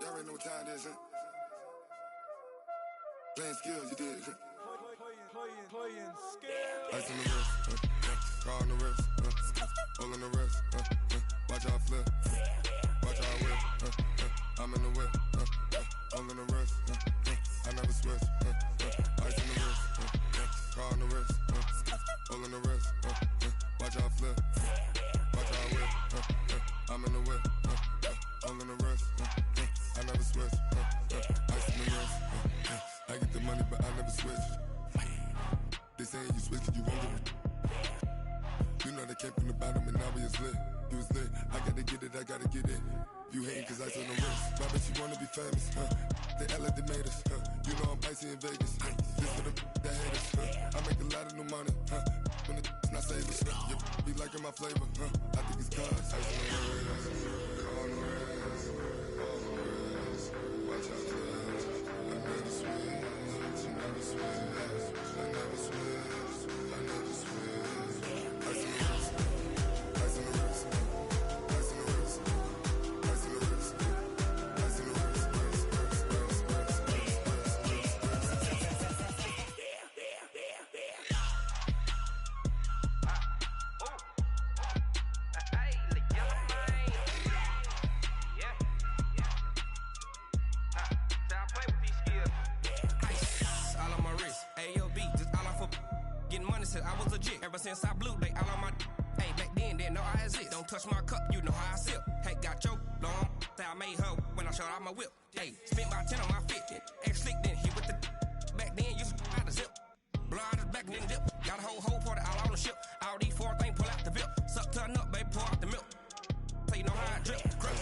Y'all already know what time it is, huh? Playing skills, you did. Playing skills. Ice on the wrist, car on the wrist, all on the wrist, watch out flip, watch out whip, I'm in the whip, all on the wrist, I never switch, ice on the wrist, car on the wrist, all on the wrist, watch out flip, watch out whip, I'm in the whip, all on the wrist, I never switch, ice on the wrist, I get the money but I never switch. They saying you switch and you won't get it. You know they came from the bottom and now we is lit. You was lit, I gotta get it, I gotta get it. You hating cause ice on the wrist. My bitch, you wanna be famous, They act like they made us, You know I'm icy in Vegas, This for the that hate us, I make a lot of new money, When it's not savers, You be liking my flavor, I think it's cause ice on the wrist, on the wrist, on the wrist. Watch out for that, I never switch, you never switch. I never switch, I never switch. Ice on the wrist, ice on the wrist, ice on the wrist, ice on the wrist, ice on the wrist, I was legit. Ever since I blew, they all on my hey, back then, didn't know I exist. Don't touch my cup, you know how I sip. Hey, got your long, say I made her when I showed out my whip. Hey, spent about 10 on my fit. Ex-slick, then hit with the back then, used to out the zip. Blow out his back and then dip. Got a whole party all on the ship. All these four things pull out the VIP. Suck, turn up, baby, pour out the milk. So you know how I drip. Crush.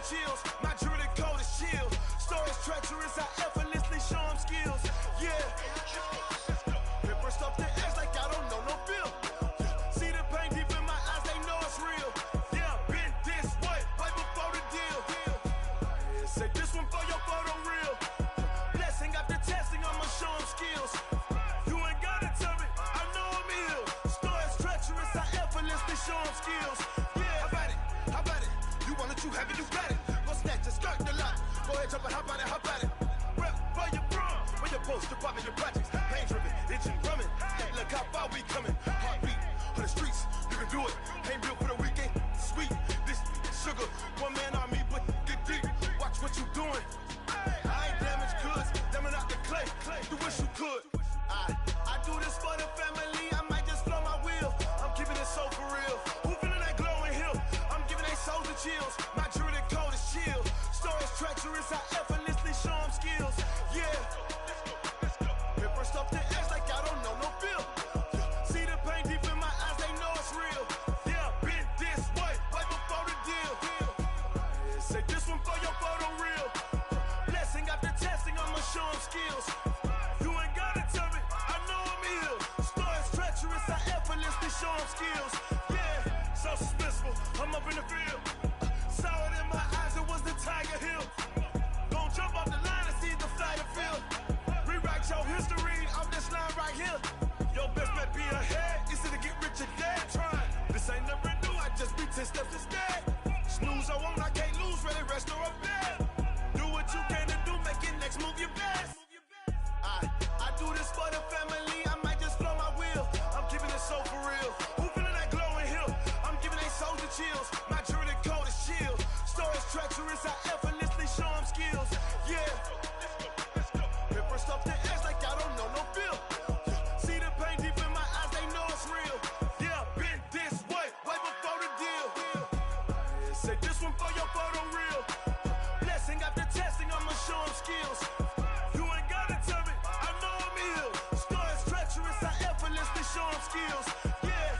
Chills, my jewelry coat is show them skills. Yeah, how about it? How about it? You want it, you have it, you got it. Go snatch it, skirt the lot. Go ahead, jump it, hop on it, hop on it. Rep for your brum, for your post, your pop and your projects. Pain driven, itching, drumming. Look how far we coming. Heartbeat on the streets, you can do it. Ain't built for the weekend. Sweet, this sugar, one man army, but get deep. Watch what you doing. I ain't damaged goods, damn out the clay. You wish you could. I do this for the family. I might just blow my wheel. I'm keeping it so for real. Who feeling that glowing hill? I'm giving they souls the chills. My jewelry code is chill. Stories treacherous, I effortlessly show them skills. Yeah. Hit first off the edge like I don't know no feel. See the pain deep in my eyes, they know it's real. Yeah, been this way, right before the deal. Say this one for your photo real. Blessing after testing, I'ma show them skills. You ain't gotta tell me, I know I'm ill. Stories treacherous, I effortlessly show them skills. Yeah, so suspenseful, I'm up in the field. Saw it in my eyes, it was the Tiger Hill. Gon' jump off the line and see the flight of field. Rewrite your history off this line right here. Your best bet be ahead, easy to get rich or dead trying. This ain't never new, I just be 10 steps instead. Snooze I won't, I can't lose, ready, rest or a bed. Do what you can to do, make it next move your best. I do this for the family, I might just blow my wheel. I'm keeping it so for real. Who feeling that glowing hill? I'm giving they souls the chills. My jewelry code is chill. Stories treacherous, I effortlessly show them skills. Yeah. Hit first off the edge like I don't know no feel. See the pain deep in my eyes, they know it's real. Yeah, been this way, way before the deal. Say this one for your photo real. Blessing after testing, I'ma show them skills. You ain't gotta tell me, I know I'm ill. Stories treacherous, I effortlessly show them skills. Yeah.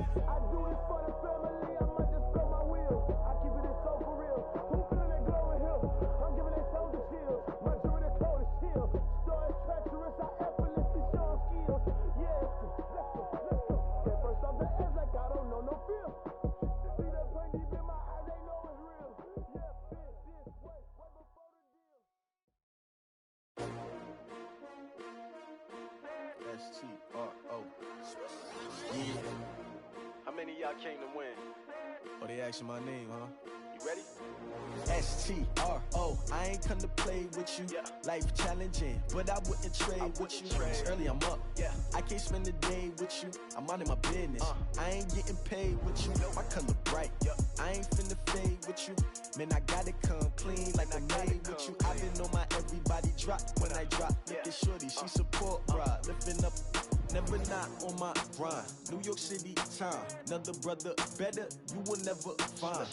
I do this for the family, I might just blow my wheel. I keep it so for real. Who feeling that glowing hill? I'm giving they souls the chills. My jewelry code is chill. Stories treacherous, I effortlessly show them skills. Yeah, let's go. Get first off the edge like I don't know no feel. See that pain deep in my eyes, they know it's real. Yeah, been this way, way before the deal. S-T-R-O. Yeah. How many of y'all came to win? Oh, they asking my name, huh? You ready? S-T-R-O. I ain't come to play with you. Yeah. Life challenging, but I wouldn't trade with you. It's early, I'm up. Yeah. I can't spend the day with you. I'm minding my business. I ain't getting paid with you. My color bright. I ain't finna fade with you. Man, I gotta come clean like I'm made with you. I've been on my everybody drop when I drop. Look at shorty, she support ride. Lifting up, never not on my grind. New York City time, another brother better, you will never find.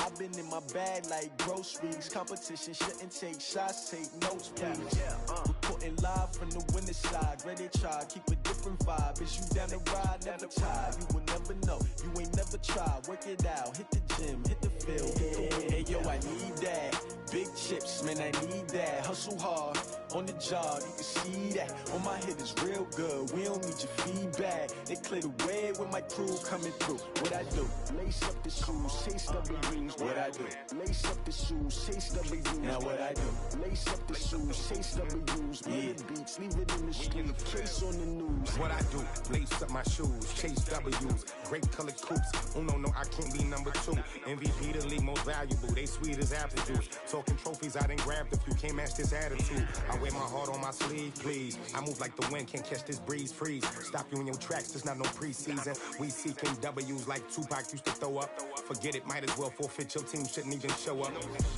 I've been in my bag like groceries. Competition shouldn't take shots, take notes, please. Reporting live from the winning side. Ready to try, keep a different vibe. Is you down the ride, never tired. You will never know, you ain't never tried. Work it out, hit the gym, hit the field, hit the win. Hey yo, I need that. Big chips, man, I need that. Hustle hard, on the job, you can see that. On my head is real good, we don't need your feedback. They clear the way when my crew coming through. What I do? Lace up the shoes, chase W's. What I do? Lace up the shoes, chase W's. Now what I do? Lace up the shoes, chase W's. Yeah. Beats, leave it in the street, case on the news. What I do? Lace up my shoes, chase W's. Great colored coops. Oh no, I can't be number 2. MVP the league most valuable. They sweet as apple juice. Talking trophies, I done grabbed a few. Can't match this attitude. I wear my heart on my sleeve, please. I move like the wind, can't catch this breeze. Freeze. Stop you in your tracks. There's not no preseason. We seeking W's like Tupac used to throw up. Forget it, might as well forfeit. Your team shouldn't even show up.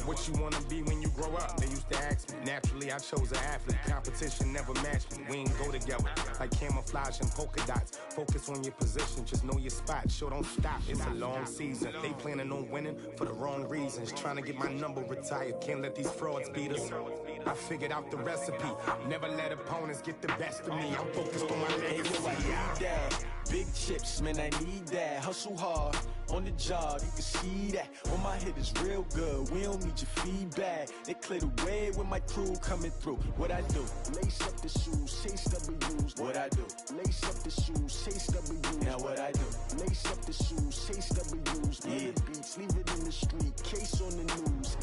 What you wanna be when you grow up? They used to ask me. Naturally, I chose an athlete. Competition never matched me. We ain't go together like camouflage and polka dots. Focus on your position, just know your spot. Sure, don't stop. It's a long season. They planning on winning for the wrong reasons. Trying to get my number retired. Can't let these frauds beat us. I figured out the recipe. Never let opponents get the best of me. I'm focused on my legacy. I need that. Big chips, man, I need that. Hustle hard, on the job, you can see that. On my head is real good, we don't need your feedback. They clear the way when my crew coming through. What I do? Lace up the shoes, chase W's. What I do? Lace up the shoes, chase W's. Now what I do? Lace up the shoes, chase W's. Yeah. Beats, leave it in the street, case on the news.